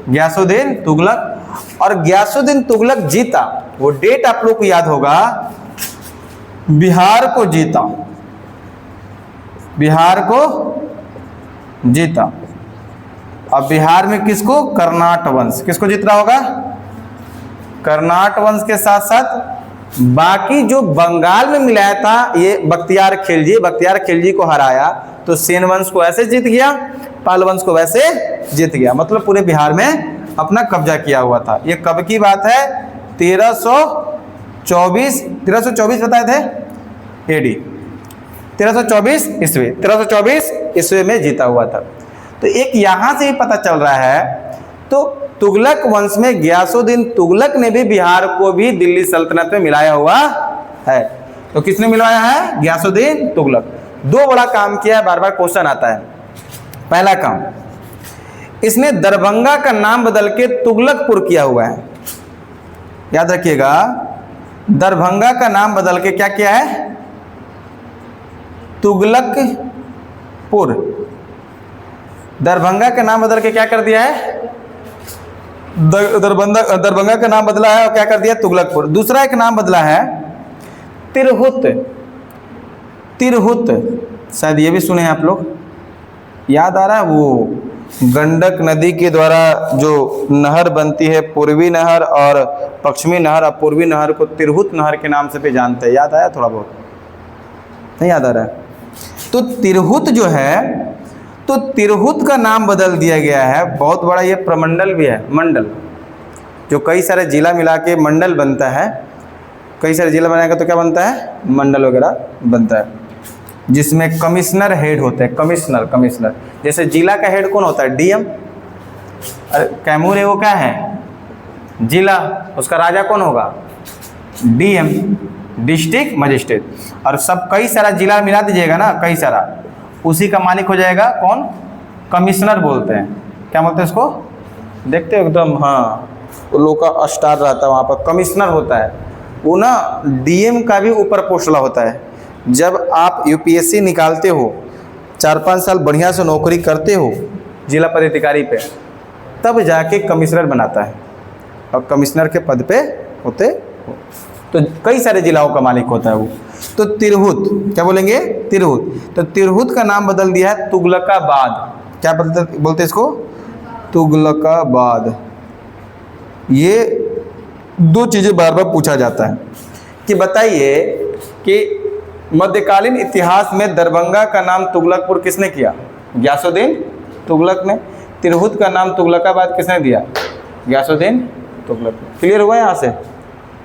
गियासुद्दीन तुगलक। और गियासुद्दीन तुगलक जीता। वो डेट आप लोग को याद होगा, बिहार को जीता। अब बिहार में किसको? कर्नाट वंश। किसको जीत रहा होगा? कर्नाट वंश के साथ साथ बाकी जो बंगाल में मिलाया था ये बख्तियार खिलजी को हराया। तो सेन वंश को ऐसे जीत गया, पाल वंश को वैसे जीत गया। मतलब पूरे बिहार में अपना कब्जा किया हुआ था। ये कब की बात है? 1324 बताए थे एडी। 1324 ईस्वी, 1324 ईस्वी में जीता हुआ था। तो एक यहाँ से ही पता चल रहा है, तो तुगलक वंश में गयासुद्दीन तुगलक ने भी बिहार को भी दिल्ली सल्तनत में मिलाया हुआ है। तो किसने मिलवाया है? गयासुद्दीन तुगलक। दो बड़ा काम किया है, बार बार क्वेश्चन आता है। पहला काम, इसने दरभंगा का नाम बदल के तुगलकपुर किया हुआ है। याद रखिएगा, दरभंगा का नाम बदल के क्या किया है? तुगलकपुर। दरभंगा का नाम बदल के क्या कर दिया है? दरभंगा का नाम बदला है और क्या कर दिया? तुगलकपुर। दूसरा एक नाम बदला है तिरहुत। तिरहुत शायद ये भी सुने हैं आप लोग, याद आ रहा है? वो गंडक नदी के द्वारा जो नहर बनती है, पूर्वी नहर और पश्चिमी नहर, और पूर्वी नहर को तिरहुत नहर के नाम से भी जानते हैं। याद आया? थोड़ा बहुत नहीं याद आ रहा है? तो तिरहुत जो है, तो तिरहुत का नाम बदल दिया गया है। बहुत बड़ा ये प्रमंडल भी है, मंडल, जो कई सारे जिला मिला के मंडल बनता है। कई सारे जिला बनाएगा तो क्या बनता है? मंडल वगैरह बनता है, जिसमें कमिश्नर हेड होते हैं। कमिश्नर जैसे जिला का हेड कौन होता है? डीएम। कैमूर है वो क्या है? जिला, उसका राजा कौन होगा? DM, district magistrate. और सब कई सारा जिला मिला दीजिएगा ना, कई सारा, उसी का मालिक हो जाएगा कौन? कमिश्नर बोलते हैं। क्या बोलते हैं इसको? देखते हो एकदम, हाँ, वो लोग का स्टार रहता है वहाँ पर, कमिश्नर होता है वो ना। डीएम का भी ऊपर पोस्टला होता है। जब आप यूपीएससी निकालते हो, 4-5 साल बढ़िया से नौकरी करते हो जिला पदाधिकारी पे, तब जाके कमिश्नर बनाता है, और कमिश्नर के पद पे होते हो। तो कई सारे जिलाओं का मालिक होता है वो। तो तिरहुत, क्या बोलेंगे? तिरहुत। तो तिरहुत का नाम बदल दिया है तुगलकाबाद। क्या बोलते इसको? तुगलकाबाद। ये दो चीज़ें बार बार पूछा जाता है कि बताइए कि मध्यकालीन इतिहास में दरभंगा का नाम तुगलकपुर किसने किया? गयासुद्दीन तुगलक ने। तिरहुत का नाम तुगलकाबाद किसने दिया? गयासुद्दीन तुगलक। क्लियर हुआ यहाँ से?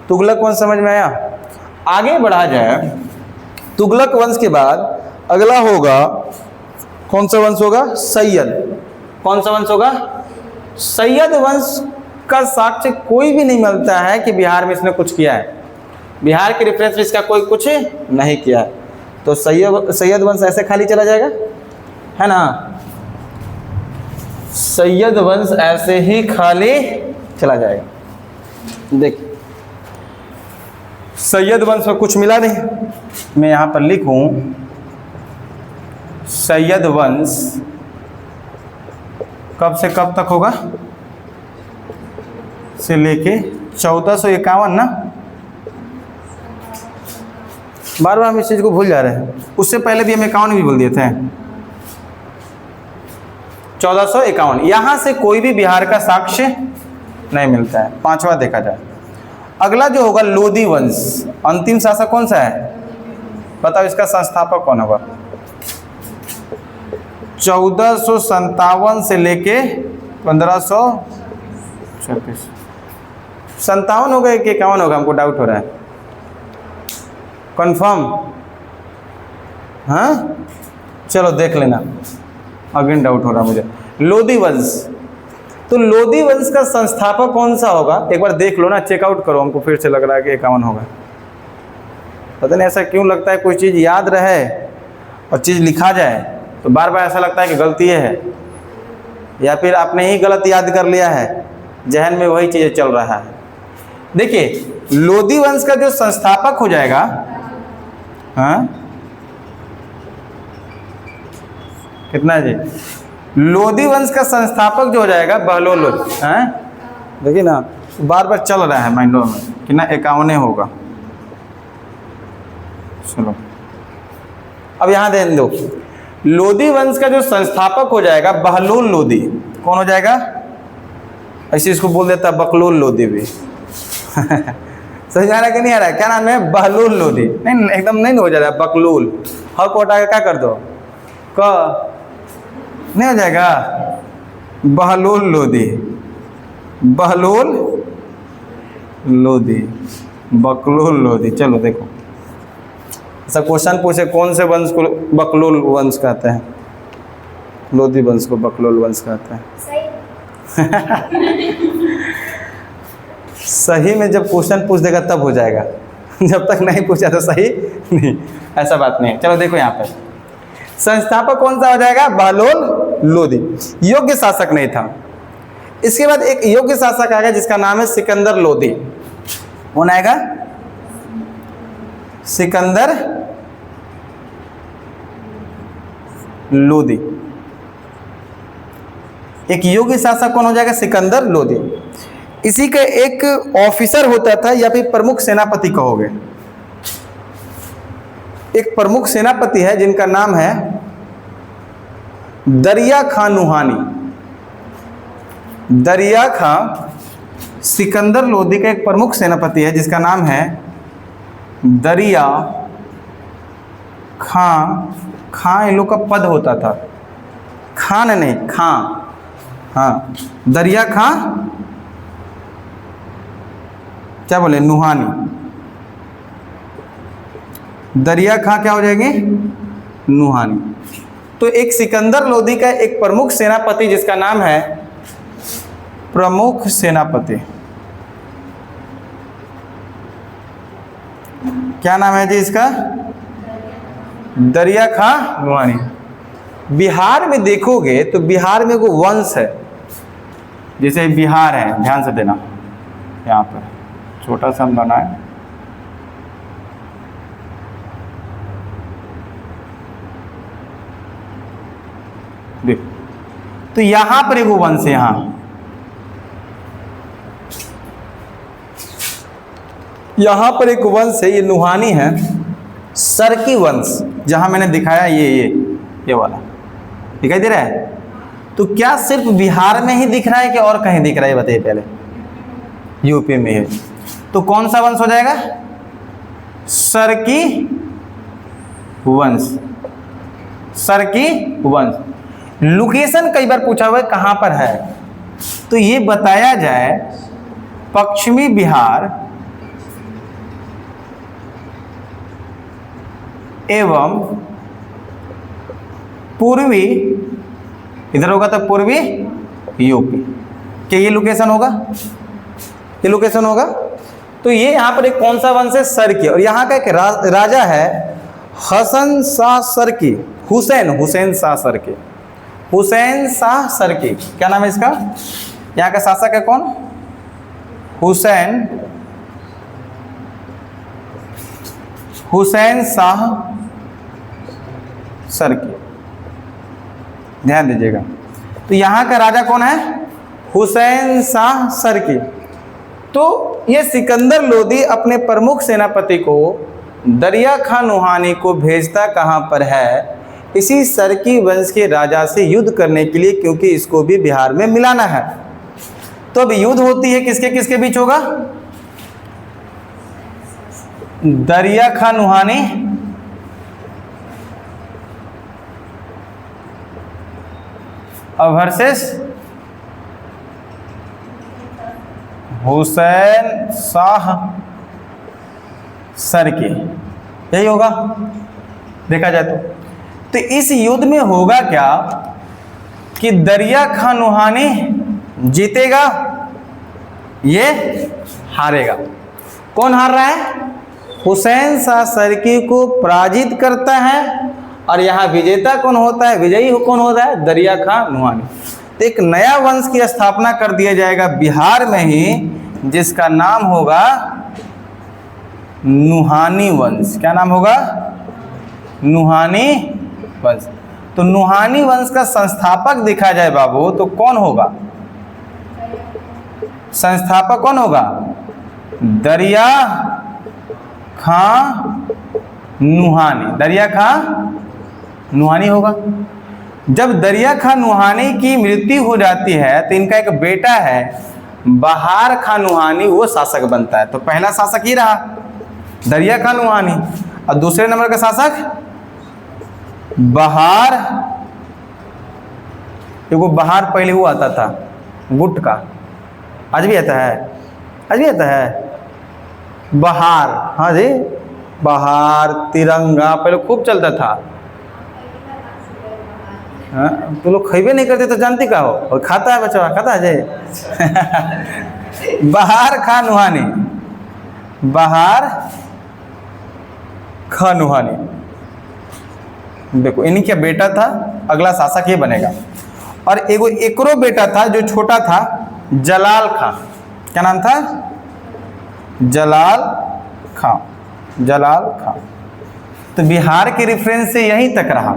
तुगलक वंश समझ में आया? आगे बढ़ा जाए, तुगलक वंश के बाद अगला होगा, कौन सा वंश होगा? सैयद। कौन सा वंश होगा? सैयद वंश का साक्ष्य कोई भी नहीं मिलता है कि बिहार में इसने कुछ किया है। बिहार के रेफरेंस में इसका कोई कुछ नहीं किया है। तो सैयद वंश ऐसे खाली चला जाएगा, है ना? सैयद वंश ऐसे ही खाली चला जाएगा। देखिए, सैयद वंश में कुछ मिला नहीं। मैं यहाँ पर लिखूं, सैयद वंश कब से कब तक होगा? से लेके 1451 ना। बार बार हम इस चीज़ को भूल जा रहे हैं। उससे पहले भी हम 51 भी बोल दिए थे। 1451। यहाँ से कोई भी बिहार का साक्ष्य नहीं मिलता है। पांचवा देखा जाए, अगला जो होगा लोधी वंश। अंतिम शासक कौन सा है? बताओ, इसका संस्थापक कौन होगा? 1457 से लेके 1536। 57 होगा कि 51 होगा? हमको डाउट हो रहा है। कंफर्म? हाँ, चलो देख लेना, अगेन डाउट हो रहा मुझे। लोधी वंश, तो लोधी वंश का संस्थापक कौन सा होगा? एक बार देख लो ना, चेकआउट करो। हमको फिर से लग रहा है कि 51 होगा। पता नहीं ऐसा क्यों लगता है, कोई चीज़ याद रहे और चीज़ लिखा जाए तो बार बार ऐसा लगता है कि गलती है, या फिर आपने ही गलत याद कर लिया है, जहन में वही चीज़ें चल रहा है। देखिए, लोधी वंश का जो संस्थापक हो जाएगा, हाँ कितना जी? लोधी वंश का संस्थापक जो हो जाएगा बहलोल लोधी। हैं, देखिए ना, बार बार चल रहा है माइंडों में कि ना 51 होगा। चलो अब यहाँ ध्यान दो, लोधी वंश का जो संस्थापक हो जाएगा बहलोल लोधी। कौन हो जाएगा? ऐसे इसको बोल देता है बकलोल लोधी भी। समझ आ रहा है कि नहीं आ रहा है? क्या नाम है? बहलोल लोधी। नहीं, एकदम नहीं हो जा रहा है, बकलोल। ह को हटा के क्या कर दो? क नहीं हो जाएगा? बहलोल लोधी, बहलोल लोधी, बकलोल लोधी। चलो देखो, ऐसा क्वेश्चन पूछे कौन से वंश को बकलोल वंश कहते हैं? लोधी वंश को बकलोल वंश कहते हैं। सही में जब क्वेश्चन पूछ देगा तब हो जाएगा, जब तक नहीं पूछा तो सही नहीं, ऐसा बात नहीं है। चलो देखो यहाँ पे संस्थापक कौन सा हो जाएगा? बहलोल लोधी। योग्य शासक नहीं था। इसके बाद एक योग्य शासक आएगा जिसका नाम है सिकंदर लोधी। कौन आएगा? सिकंदर लोधी। एक योग्य शासक कौन हो जाएगा? सिकंदर लोधी। इसी का एक ऑफिसर होता था या फिर प्रमुख सेनापति कहोगे। एक प्रमुख सेनापति है जिनका नाम है दरिया खां नुहानी। दरिया खां सिकंदर लोधी का एक प्रमुख सेनापति है जिसका नाम है दरिया खां। खां इन लोग का पद होता था, खान नहीं, खां। हाँ, दरिया खां क्या बोले? नुहानी। दरिया खां क्या हो जाएंगे? नुहानी। तो एक सिकंदर लोधी का एक प्रमुख सेनापति जिसका नाम है प्रमुख सेनापति, क्या नाम है जी इसका? दरिया खां नुहानी। बिहार में देखोगे तो बिहार में वो वंश है, जैसे बिहार है, ध्यान से देना, यहाँ पर छोटा सा हम बनाए, देखो तो यहां पर एक वंश है, यहां पर एक वंश है, ये नुहानी है, सरकी वंश। जहां मैंने दिखाया ये वाला दिखाई दे रहा है। तो क्या सिर्फ बिहार में ही दिख रहा है कि और कहीं दिख रहा है? बताइए पहले। यूपी में है। तो कौन सा वंश हो जाएगा? सरकी वंश। सरकी वंश। लोकेशन कई बार पूछा हुआ है कहां पर है, तो ये बताया जाए पश्चिमी बिहार एवं पूर्वी, इधर होगा तो पूर्वी यूपी। क्या ये लोकेशन होगा? ये लोकेशन होगा। तो ये यहाँ पर एक कौन सा वंश है? सरकी। और यहाँ का एक राजा है हसन शाह सरकी, हुसैन शाह सरकी, हुसैन शाह सरकी। क्या नाम है इसका? यहाँ का शासक है कौन? हुसैन शाह सरकी। ध्यान दीजिएगा। तो यहाँ का राजा कौन है? हुसैन शाह सरकी। तो ये सिकंदर लोधी अपने प्रमुख सेनापति को दरिया खां नुहानी को भेजता कहाँ पर है? इसी सरकी वंश के राजा से युद्ध करने के लिए, क्योंकि इसको भी बिहार में मिलाना है। तो अब युद्ध होती है किसके किसके बीच होगा? दरिया खां नुहानी वर्सेस हुसैन शाह सरकी। यही होगा देखा जाए तो इस युद्ध में होगा क्या कि दरिया खां नुहानी जीतेगा, ये हारेगा। कौन हार रहा है? हुसैन शाह सरकी को पराजित करता है। और यहाँ विजेता कौन होता है? विजयी कौन होता है? दरिया खां नुहानी। तो एक नया वंश की स्थापना कर दिया जाएगा बिहार में ही, जिसका नाम होगा नुहानी वंश। क्या नाम होगा? नुहानी वंश। तो नुहानी वंश का संस्थापक देखा जाए बाबू तो कौन होगा? संस्थापक कौन होगा? दरिया खां नुहानी। दरिया खां नुहानी होगा। जब दरिया खां नुहानी की मृत्यु हो जाती है तो इनका एक बेटा है बहार खां नुहानी, वो शासक बनता है। तो पहला शासक ही रहा दरिया खां नुहानी, और दूसरे नंबर का शासक बहार। देखो बहार पहले वो आता था गुट का, आज भी आता है, आज भी आता है बहार। हाँ जी, बहार, तिरंगा पहले खूब चलता था। हाँ, तो लोग खइबे नहीं करते तो जानती का हो, और खाता है बच्चा, खाता है जे बहार खा नुहानी, बहार खा नुहानी। देखो इन्हीं का बेटा था, अगला शासक ये बनेगा। और एकरो बेटा था जो छोटा था, जलाल खां। क्या नाम था? जलाल खां, जलाल खां। तो बिहार के रेफरेंस से यहीं तक रहा,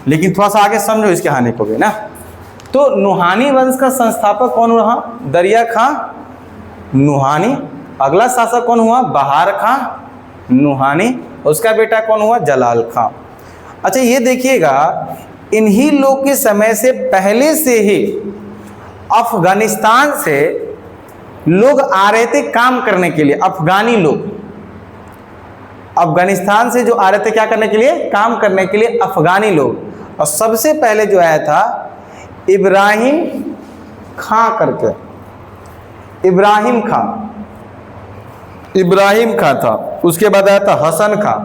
लेकिन थोड़ा सा आगे समझो इस कहानी को भी ना। तो नुहानी वंश का संस्थापक कौन रहा? दरिया खां नुहानी। अगला शासक कौन हुआ? बहार खां नुहानी। उसका बेटा कौन हुआ? जलाल खां। अच्छा ये देखिएगा, इन्हीं लोग के समय से पहले से ही अफगानिस्तान से लोग आ रहे थे काम करने के लिए। अफगानी लोग अफगानिस्तान से जो आ रहे थे क्या करने के लिए? काम करने के लिए, अफगानी लोग। और सबसे पहले जो आया था इब्राहिम खां करके, इब्राहिम खां, इब्राहिम खां था। उसके बाद आया था हसन खां,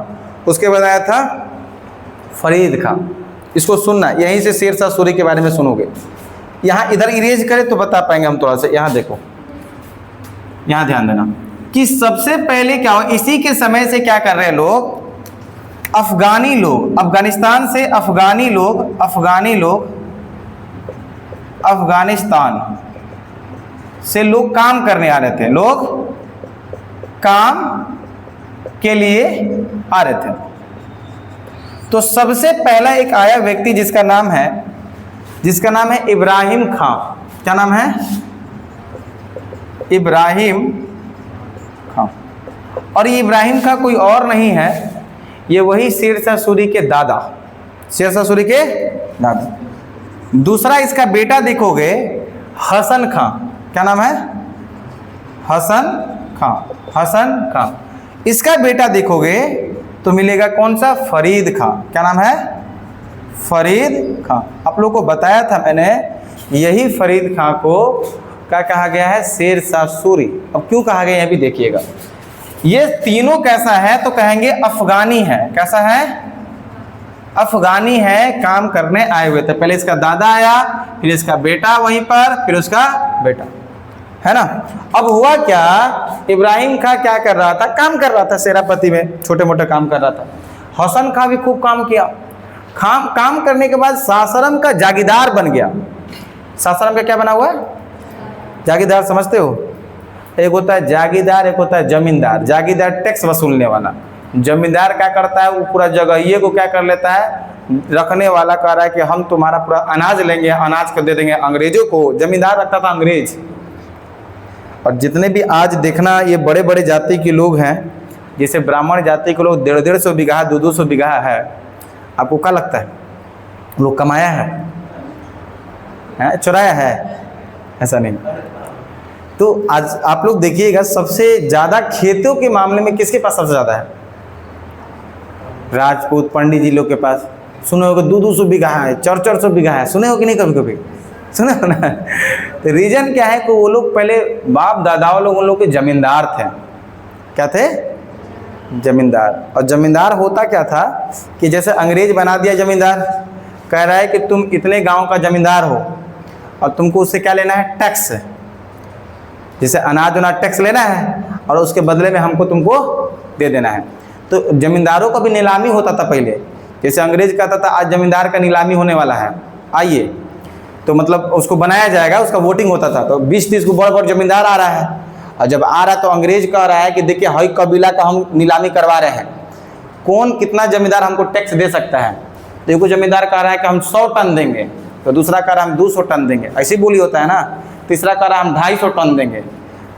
उसके बाद आया था फरीद खां। इसको सुनना, यहीं से शेरशाह सूरी के बारे में सुनोगे। यहाँ इधर इरेज करें तो बता पाएंगे हम थोड़ा सा। यहाँ देखो, यहाँ ध्यान देना कि सबसे पहले क्या हो, इसी के समय से क्या कर रहे हैं लोग? अफगानी लोग, अफगानिस्तान से अफगानी लोग, अफगानी लोग अफगानिस्तान से लोग काम करने आ रहे थे। लोग काम के लिए आ रहे थे। तो सबसे पहला एक आया व्यक्ति जिसका नाम है इब्राहिम खां। क्या नाम है? इब्राहिम खां। और ये इब्राहिम खां कोई और नहीं है, ये वही शेरशाह सूरी के दादा, शेरशाह सूरी के दादा। दूसरा इसका बेटा देखोगे हसन खां। क्या नाम है? हसन खां, हसन खां। इसका बेटा देखोगे तो मिलेगा कौन सा? फरीद खां। क्या नाम है? फरीद खां। आप लोगों को बताया था मैंने, यही फरीद खां को क्या कहा गया है? शेरशाह सूरी। अब क्यों कहा गया है भी देखिएगा। ये तीनों कैसा है तो कहेंगे अफगानी है। कैसा है? अफगानी है, काम करने आए हुए थे। पहले इसका दादा आया, फिर इसका बेटा वहीं पर, फिर उसका बेटा, है ना। अब हुआ क्या, इब्राहिम खां क्या कर रहा था? काम कर रहा था सेनापति में, छोटे मोटे काम कर रहा था। हसन खां भी खूब काम किया। काम करने के बाद सासाराम का जागीरदार बन गया। सासाराम का क्या बना हुआ है? जागीरदार समझते हो? एक होता है जागीरदार, एक होता है जमींदार। जागीरदार टैक्स वसूलने वाला, जमींदार क्या करता है? वो पूरा जगह को क्या कर लेता है? रखने वाला कह रहा है कि हम तुम्हारा पूरा अनाज लेंगे, अनाज को दे देंगे अंग्रेजों को। जमींदार रखता था अंग्रेज। और जितने भी आज देखना ये बड़े बड़े जाति के लोग हैं, जैसे ब्राह्मण जाति के लोग 150-150 बीघा 200 बीघा है, आपको क्या लगता है लोग कमाया है? चुराया है? ऐसा नहीं। तो आज आप लोग देखिएगा, सबसे ज़्यादा खेतों के मामले में किसके पास सबसे ज़्यादा है? राजपूत पंडित जी लोग के पास। सुने हो कि 200-200 बीघा है, 400-400 बीघा है। सुने हो कि नहीं कभी कभी? सुने हो ना। तो रीजन क्या है कि वो लोग पहले बाप दादाओं लोग उन लोग के जमींदार थे। क्या थे? जमींदार। और जमींदार होता क्या था कि जैसे अंग्रेज बना दिया जमींदार, कह रहा है कि तुम इतने गांव का जमींदार हो और तुमको उससे क्या लेना है? टैक्स। जैसे अनाज टैक्स लेना है और उसके बदले में हमको तुमको दे देना है। तो जमींदारों का भी नीलामी होता था पहले। जैसे अंग्रेज कहता था आज जमींदार का नीलामी होने वाला है, आइए, तो मतलब उसको बनाया जाएगा, उसका वोटिंग होता था। तो 20-30 को बड़ा जमींदार आ रहा है, और जब आ रहा है तो अंग्रेज कह रहा है कि देखिए हई कबीला का हम नीलामी करवा रहे हैं, कौन कितना जमींदार हमको टैक्स दे सकता है। तो एक जमींदार कह रहा है कि हम 100 टन देंगे, तो दूसरा कह रहा है हम 200 टन देंगे, ऐसी बोली होता है ना। तीसरा कह रहा है हम 250 टन देंगे,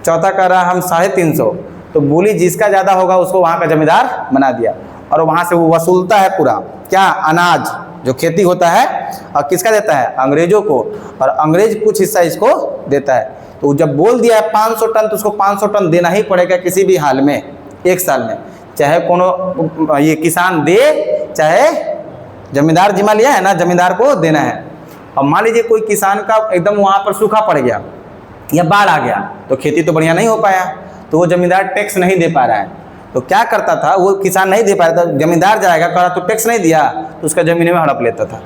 चौथा कह रहा है हम 350। तो बोली जिसका ज़्यादा होगा उसको वहाँ का जमींदार बना दिया, और वहाँ से वो वसूलता है पूरा क्या? अनाज जो खेती होता है, और किसका देता है? अंग्रेजों को। और अंग्रेज कुछ हिस्सा इसको देता है। तो जब बोल दिया है 500 टन, तो उसको 500 टन देना ही पड़ेगा किसी भी हाल में, एक साल में। चाहे कोनो ये किसान दे, चाहे जमींदार जिम्मा लिया है ना, जमींदार को देना है। अब मान लीजिए कोई किसान का एकदम वहाँ पर सूखा पड़ गया या बाढ़ आ गया, तो खेती तो बढ़िया नहीं हो पाया, तो वो जमींदार टैक्स नहीं दे पा रहा है। तो क्या करता था, वो किसान नहीं दे पा रहा था, जमींदार जाएगा कह रहा तो टैक्स नहीं दिया, तो उसका जमीन में हड़प लेता था।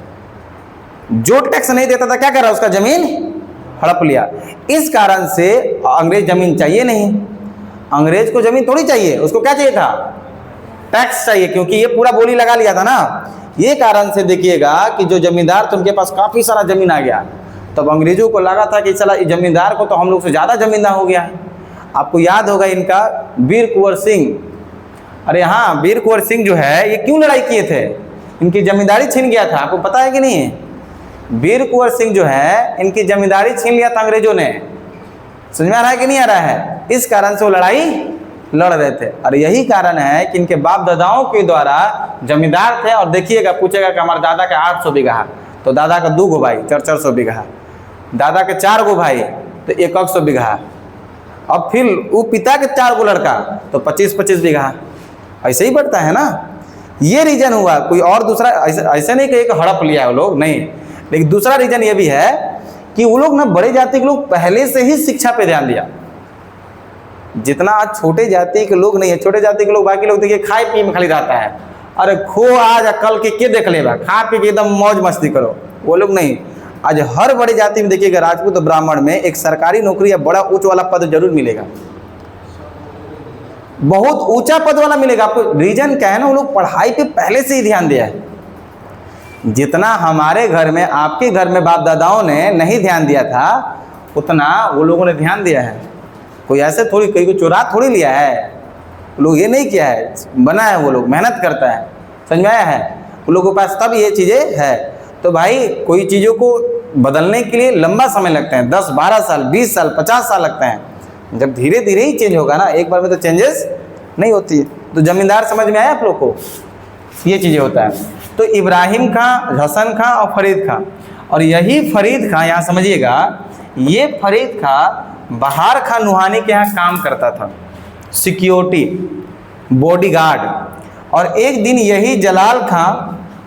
जो टैक्स नहीं देता था क्या कर रहा, उसका जमीन हड़प लिया। इस कारण से अंग्रेज जमीन चाहिए नहीं, अंग्रेज को जमीन थोड़ी चाहिए, उसको क्या चाहिए था, टैक्स चाहिए, क्योंकि ये पूरा बोली लगा लिया था ना। ये कारण से देखिएगा कि जो जमींदार तो उनके पास काफ़ी सारा जमीन आ गया, तब अंग्रेजों को लगा था कि चला जमींदार को तो हम लोग से ज़्यादा जमींदार हो गया है। आपको याद होगा इनका वीर कुंवर सिंह, अरे हाँ, वीर कुंवर सिंह जो है ये क्यों लड़ाई किए थे, इनकी जमींदारी छीन गया था, आपको पता है कि नहीं। वीर कुंवर सिंह जो है इनकी जमींदारी छीन लिया था अंग्रेजों ने, समझ में आ रहा है कि नहीं आ रहा है। इस कारण से वो लड़ाई लड़ रहे थे, और यही कारण है कि इनके बाप दादाओं के द्वारा जमींदार थे। और देखिएगा, पूछेगा कि हमारे दादा का 800 बीघा, तो दादा का 2 गो भाई 400 बीघा, दादा के 4 गो भाई तो 100 बीघा, अब फिर वो पिता के 4 गो लड़का तो 25-25 बीघा, ऐसे ही बढ़ता है ना। ये रीजन हुआ, कोई और दूसरा ऐसे नहीं कि एक हड़प लिया है वो लोग, नहीं। लेकिन दूसरा रीजन ये भी है कि वो लोग ना बड़े जाति के लोग पहले से ही शिक्षा पे ध्यान दिया। जितना आज छोटे जाति के लोग नहीं है, छोटे जाति के लोग बाकी लोग देखिए खाए पी में खाली रहता है, अरे खो आज कल के देख लेगा, खा पी के एकदम मौज मस्ती करो, वो लोग नहीं। आज हर बड़े जाति में देखिएगा, राजपूत और ब्राह्मण में एक सरकारी नौकरी या बड़ा उच्च वाला पद जरूर मिलेगा, बहुत ऊंचा पद वाला मिलेगा आपको। रीजन क्या है ना, वो लोग पढ़ाई पे पहले से ही ध्यान दिया है। जितना हमारे घर में, आपके घर में बाप दादाओं ने नहीं ध्यान दिया था, उतना वो लोगों ने ध्यान दिया है। कोई ऐसे थोड़ी, कहीं को चुरा थोड़ी लिया है, वो लोग ये नहीं किया है, बना है, वो लोग मेहनत करता है, समझ में आया है। वो लोगों के पास तब ये चीज़ें है। तो भाई कोई चीज़ों को बदलने के लिए लंबा समय लगता है, 10-12 साल, 20 साल, 50 साल लगते हैं। जब धीरे धीरे ही चेंज होगा ना, एक बार में तो चेंजेस नहीं होती है। तो जमींदार समझ में आया आप लोग को, ये चीज़ें होता है। तो इब्राहिम खां, हसन खां और फरीद खां, और यही फरीद खां, यहाँ समझिएगा, ये फरीद खां बहार खां नुहानी के यहाँ काम करता था, सिक्योरिटी, बॉडीगार्ड। और एक दिन यही जलाल खां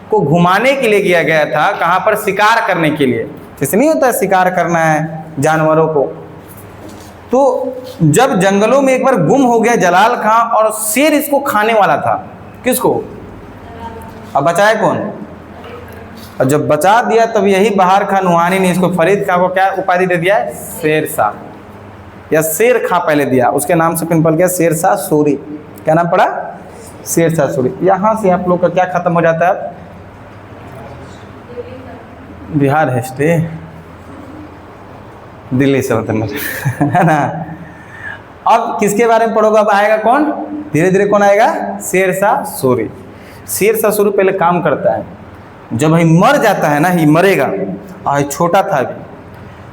को घुमाने के लिए किया गया था, कहाँ पर, शिकार करने के लिए। जैसे नहीं होता है शिकार करना है जानवरों को, तो जब जंगलों में एक बार गुम हो गया जलाल खां, और शेर इसको खाने वाला था। किसको? अब बचाए कौन? और जब बचा दिया तब यही बहार खां नुहानी ने इसको, फरीद खां को क्या उपाधि दे दिया है, शेरशाह, या शेर खां पहले दिया, उसके नाम से पिंपल गया शेरशाह सूरी। क्या नाम पड़ा? शेरशाह सूरी। यहाँ से आप लोग का क्या खत्म हो जाता है, बिहार हिस्ट्री, दिल्ली से मतलब है ना। अब किसके बारे में पढ़ोगे, अब आएगा कौन, धीरे धीरे कौन आएगा, शेरशाह सूरी। शेरशाह सूरी पहले काम करता है, जब भाई मर जाता है ना, ही मरेगा, और छोटा था अभी,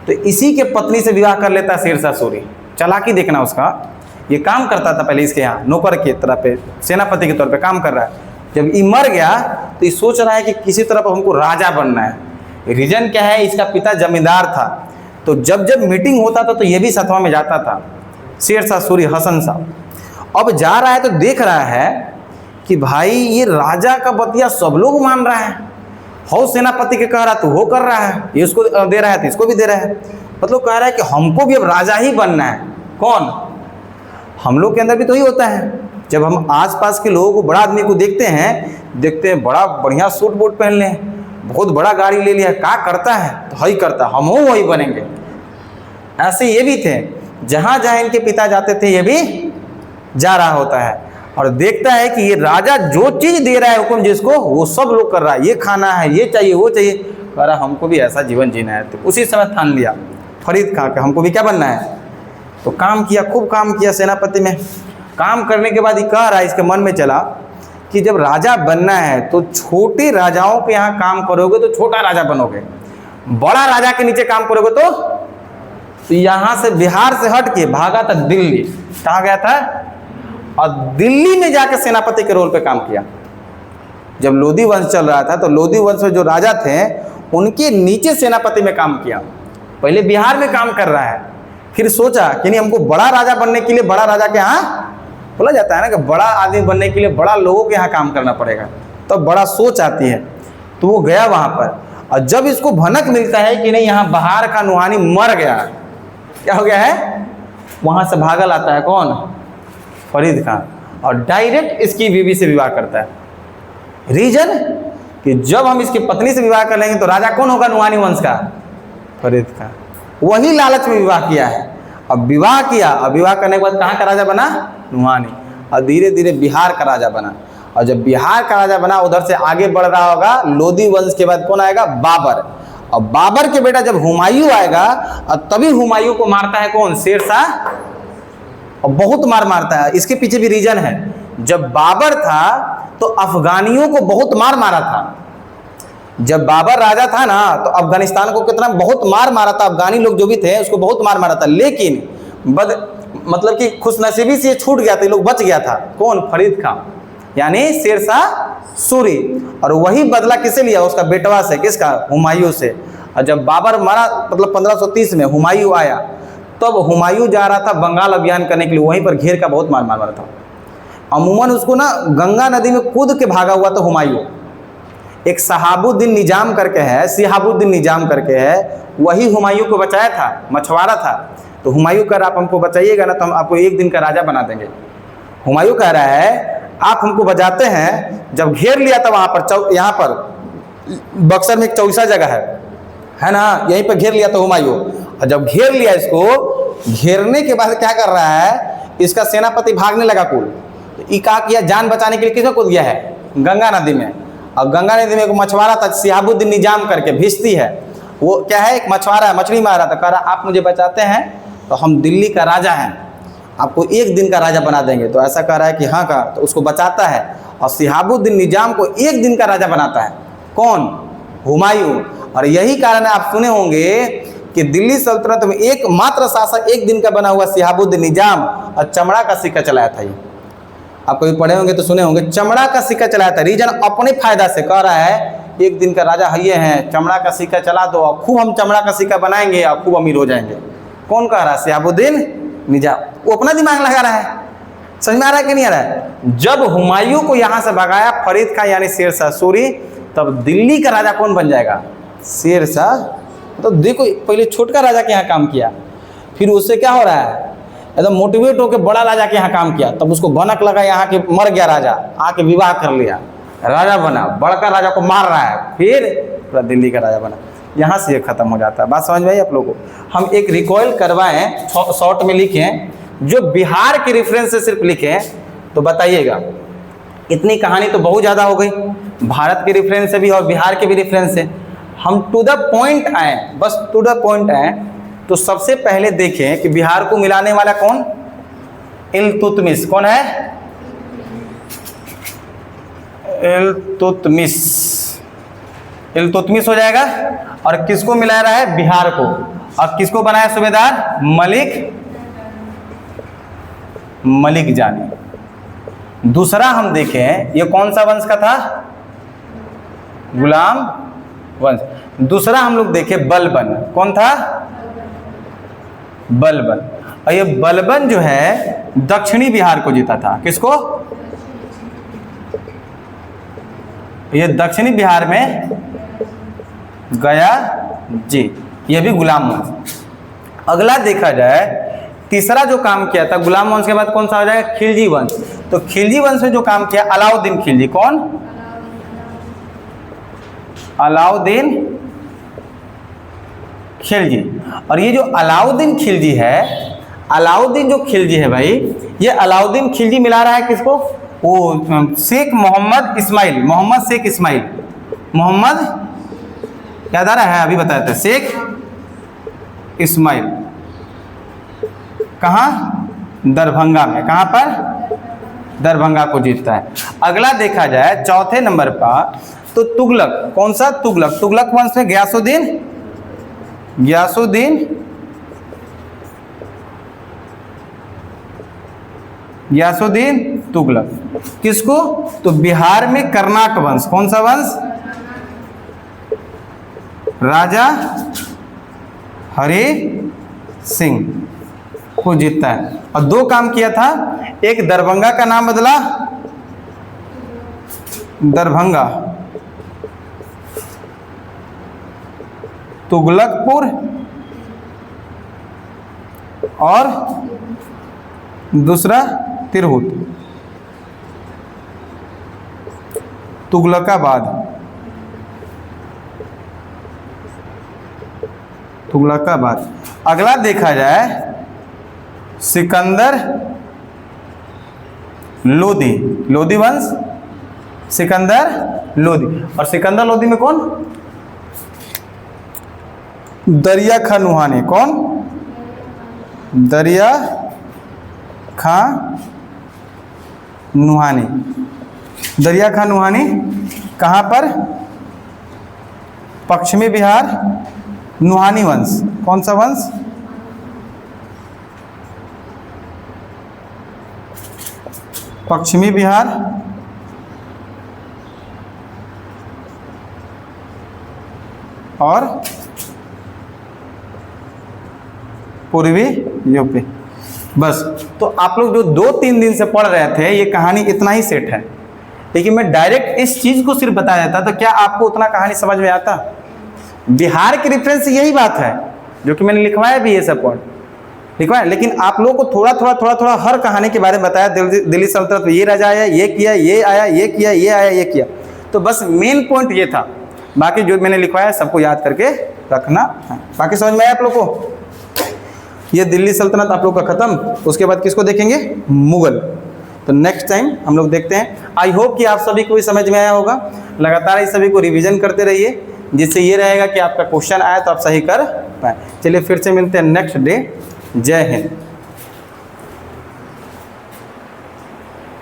तो इसी के पत्नी से विवाह कर लेता है शेरशाह सूरी। चालाकी देखना उसका, ये काम करता था पहले इसके यहाँ नौकर के तरह पे, सेनापति के तौर पे काम कर रहा है। जब ये मर गया तो ये सोच रहा है कि किसी तरह हमको राजा बनना है। रीजन क्या है, इसका पिता जमींदार था, तो जब जब मीटिंग होता था तो ये भी सतवा में जाता था, शेरशाह सूरी हसन साहब। अब जा रहा है तो देख रहा है कि भाई ये राजा का बतिया सब लोग मान रहा है, हो सेनापति के कह रहा तो वो कर रहा है, ये उसको दे रहा है तो इसको भी दे रहा है, मतलब कह रहा है कि हमको भी अब राजा ही बनना है। कौन? हम लोग के अंदर भी तो ही होता है, जब हम आसपास के लोगों को, बड़ा आदमी को देखते हैं बड़ा बढ़िया सूट बूट पहन ले, बहुत बड़ा गाड़ी ले लिया, क्या करता है तो वही करता, हम वही बनेंगे। ऐसे ये भी थे, जहाँ जहाँ इनके पिता जाते थे ये भी जा रहा होता है, और देखता है कि ये राजा जो चीज़ दे रहा है हुक्म जिसको, वो सब लोग कर रहा है, ये खाना है, ये चाहिए, वो चाहिए, कह रहा हमको भी ऐसा जीवन जीना है। तो उसी समय ठान लिया फरीद खां के हमको भी क्या बनना है। तो काम किया, खूब काम किया सेनापति में। काम करने के बाद ये कह रहा है, इसके मन में चला कि जब राजा बनना है तो छोटे राजाओं के यहाँ काम करोगे तो छोटा राजा बनोगे, बड़ा राजा के नीचे काम करोगे तो यहाँ से बिहार से हट के भागा था दिल्ली। कहाँ गया था? और दिल्ली में जाकर सेनापति के रोल पे काम किया। जब लोधी वंश चल रहा था तो लोधी वंश में जो राजा थे उनके नीचे सेनापति में काम किया। पहले बिहार में काम कर रहा है, फिर सोचा कि नहीं हमको बड़ा राजा बनने के लिए बड़ा राजा के यहाँ, बोला जाता है ना कि बड़ा आदमी बनने के लिए बड़ा लोगों के यहाँ काम करना पड़ेगा, तब तो बड़ा सोच आती है। तो वो गया वहाँ पर, और जब इसको भनक मिलता है कि नहीं यहाँ बहार खां नुहानी मर गया, क्या हो गया है, वहाँ से भागल आता है कौन? फरीद खां। और डायरेक्ट इसकी बीवी से विवाह करता है। रीजन कि जब हम इसकी पत्नी से विवाह कर लेंगे तो राजा कौन होगा नुआनी वंश का? फरीद का। वही लालच में विवाह किया है। अब विवाह किया, अब विवाह करने के बाद कहाँ का राजा बना? नुआनी। और धीरे धीरे बिहार का राजा बना। और जब बिहार का राजा बना, उधर से आगे बढ़ रहा होगा, लोधी वंश के बाद कौन आएगा? बाबर। और बाबर के बेटा जब हुमायूं आएगा, और तभी हुमायूं को मारता है कौन? शेरशाह। और बहुत मार मारता है। इसके पीछे भी रीजन है। जब बाबर था तो अफगानियों को बहुत मार मारा था। जब बाबर राजा था ना तो अफगानिस्तान को कितना बहुत मार मारा था। अफगानी लोग जो भी थे उसको बहुत मार मारा था। लेकिन मतलब कि खुशनसीबी से छूट गया था, लोग बच गया था। कौन? फरीद खां, यानी शेरशाह सूरी। और वही बदला किसे लिया? उसका बेटवा से। किसका? हुमायूं से। और जब बाबर मरा, मतलब 1530 में हुमायूं आया, तब हुमायूं जा रहा था बंगाल अभियान करने के लिए, वहीं पर घेर का बहुत मार मारा था। अमूमन उसको ना गंगा नदी में कूद के भागा हुआ था हुमायूं। एक शहाबुद्दीन निजाम करके है, सिहाबुद्दीन निजाम करके है, वही हुमायूं को बचाया था, मछुआरा था। तो हुमायूं कह रहा आप हमको बचाइएगा ना तो हम आपको एक दिन का राजा बना देंगे। हुमायूं कह रहा है आप हमको बचाते हैं। जब घेर लिया था वहाँ पर, यहाँ पर बक्सर में एक चौसा जगह है ना, यहीं पर घेर लिया था हुमायूं। और जब घेर लिया इसको, घेरने के बाद क्या कर रहा है? इसका सेनापति भागने लगा कुल। ये क्या किया? जान बचाने के लिए किसने कूद गया है? गंगा नदी में। और गंगा नदी में एक मछुआरा था सिहाबुद्दीन निजाम करके, भिश्ती है वो। क्या है? एक मछुआरा है, मछली मार रहा था। कह रहा आप मुझे बचाते हैं तो हम दिल्ली का राजा हैं, आपको एक दिन का राजा बना देंगे। तो ऐसा कह रहा है कि हाँ का, तो उसको बचाता है और सिहाबुद्दीन निजाम को एक दिन का राजा बनाता है। कौन? हुमायूं। और यही कारण है, आप सुने होंगे कि दिल्ली सल्तनत में एकमात्र शासक एक दिन का बना हुआ सिहाबुद्दीन निजाम, और चमड़ा का सिक्का चलाया था। ये आप कभी पढ़े होंगे तो सुने होंगे, चमड़ा का सिक्का चलाया था। रीजन अपने फायदा से कह रहा है एक दिन का राजा है हैं, चमड़ा का सिक्का चला दो और खूब हम चमड़ा का सिक्का बनाएंगे और खूब अमीर हो जाएंगे। कौन कह रहा है? सिहाबुद्दीन निजाम। वो अपना दिमाग लगा रहा है। समझ में आ रहा है कि नहीं आ रहा है? जब हुमायूं को यहाँ से भगाया फरीद खां यानी शेरशाह सूरी, तब दिल्ली का राजा कौन बन जाएगा? शेरशाह। तो देखो पहले छोटका राजा के यहाँ काम किया, फिर उससे क्या हो रहा है? एकदम मोटिवेट होकर बड़ा राजा के यहाँ काम किया, तब उसको भनक लगा यहाँ के, मर गया राजा, आके विवाह कर लिया, राजा बना, बड़का राजा को मार रहा है, फिर पूरा दिल्ली का राजा बना। यहाँ से ये खत्म हो जाता है। बात समझ में आई आप लोगों को? हम एक रिकॉइल करवाएं, शॉर्ट में लिखें, जो बिहार के रेफरेंस से सिर्फ लिखें तो बताइएगा। इतनी कहानी तो बहुत ज़्यादा हो गई, भारत के रेफरेंस से भी और बिहार के भी रेफरेंस से। हम टू द पॉइंट आए, बस टू द पॉइंट आए। तो सबसे पहले देखें कि बिहार को मिलाने वाला कौन? इल्तुतमिश। कौन है? इल्तुतमिश। इल्तुतमिश हो जाएगा। और किसको मिला रहा है? बिहार को। और किसको बनाया सूबेदार? मलिक जानी। दूसरा हम देखें, ये कौन सा वंश का था? गुलाम वंश। दूसरा हम लोग देखें बलबन। कौन था? बलबन। और ये बलबन जो है दक्षिणी बिहार को जीता था। किसको? ये दक्षिणी बिहार में गया जी, ये भी गुलाम वंश। अगला देखा जाए, तीसरा जो काम किया था गुलाम वंश के बाद कौन सा हो जाएगा? खिलजी वंश। तो खिलजी वंश में जो काम किया अलाउद्दीन खिलजी। कौन? अलाउद्दीन खिलजी। और ये जो अलाउद्दीन खिलजी है, अलाउद्दीन जो खिलजी है भाई, ये अलाउद्दीन खिलजी मिला रहा है किसको? वो शेख मोहम्मद इस्माइल, मोहम्मद शेख इस्माइल, मोहम्मद याद आ रहा है? अभी बताया था, शेख इस्माइल। कहाँ? दरभंगा में। कहाँ पर? दरभंगा को जीतता है। अगला देखा जाए चौथे नंबर पर, तो तुगलक। कौन सा? तुगलक। तुगलक वंश में गयासुद्दीन तुगलक। किसको? तो बिहार में कर्नाट वंश। कौन सा वंश? राजा हरि सिंह को जीतता है। और दो काम किया था, एक दरभंगा का नाम बदला, दरभंगा तुगलकपुर, और दूसरा तिरहुत। तुगलकाबाद, तुगलकाबाद। अगला देखा जाए सिकंदर लोदी, लोदी वंश, सिकंदर लोदी। और सिकंदर लोदी में कौन? दरिया खां नुहानी। कौन? दरिया खां नुहानी। दरिया खां नुहानी कहाँ पर? पश्चिमी बिहार, नुहानी वंश। कौन सा वंश? पश्चिमी बिहार और पूर्वी यूपी। बस। तो आप लोग जो 2-3 दिन से पढ़ रहे थे, ये कहानी इतना ही सेट है। लेकिन मैं डायरेक्ट इस चीज को सिर्फ बता देता तो क्या आपको उतना कहानी समझ में आता? बिहार की रेफरेंस यही बात है जो कि मैंने लिखवाया भी ये सब पॉइंट लिखवाया। लेकिन आप लोगों को थोड़ा हर कहानी के बारे में बताया। दिल्ली सल्तनत में ये राजा आया, ये किया, ये आया, ये किया, ये आया, ये किया। तो बस मेन पॉइंट ये था। बाकी जो मैंने लिखवाया सबको याद करके रखना है। बाकी समझ में आया आप लोग को? ये दिल्ली सल्तनत आप लोग का खत्म। उसके बाद किसको देखेंगे? मुगल। तो नेक्स्ट टाइम हम लोग देखते हैं। आई होप कि आप सभी को भी समझ में आया होगा। लगातार इस सभी को रिवीजन करते रहिए, जिससे ये रहेगा कि आपका क्वेश्चन आया तो आप सही कर पाए। चलिए फिर से मिलते हैं नेक्स्ट डे। जय हिंद।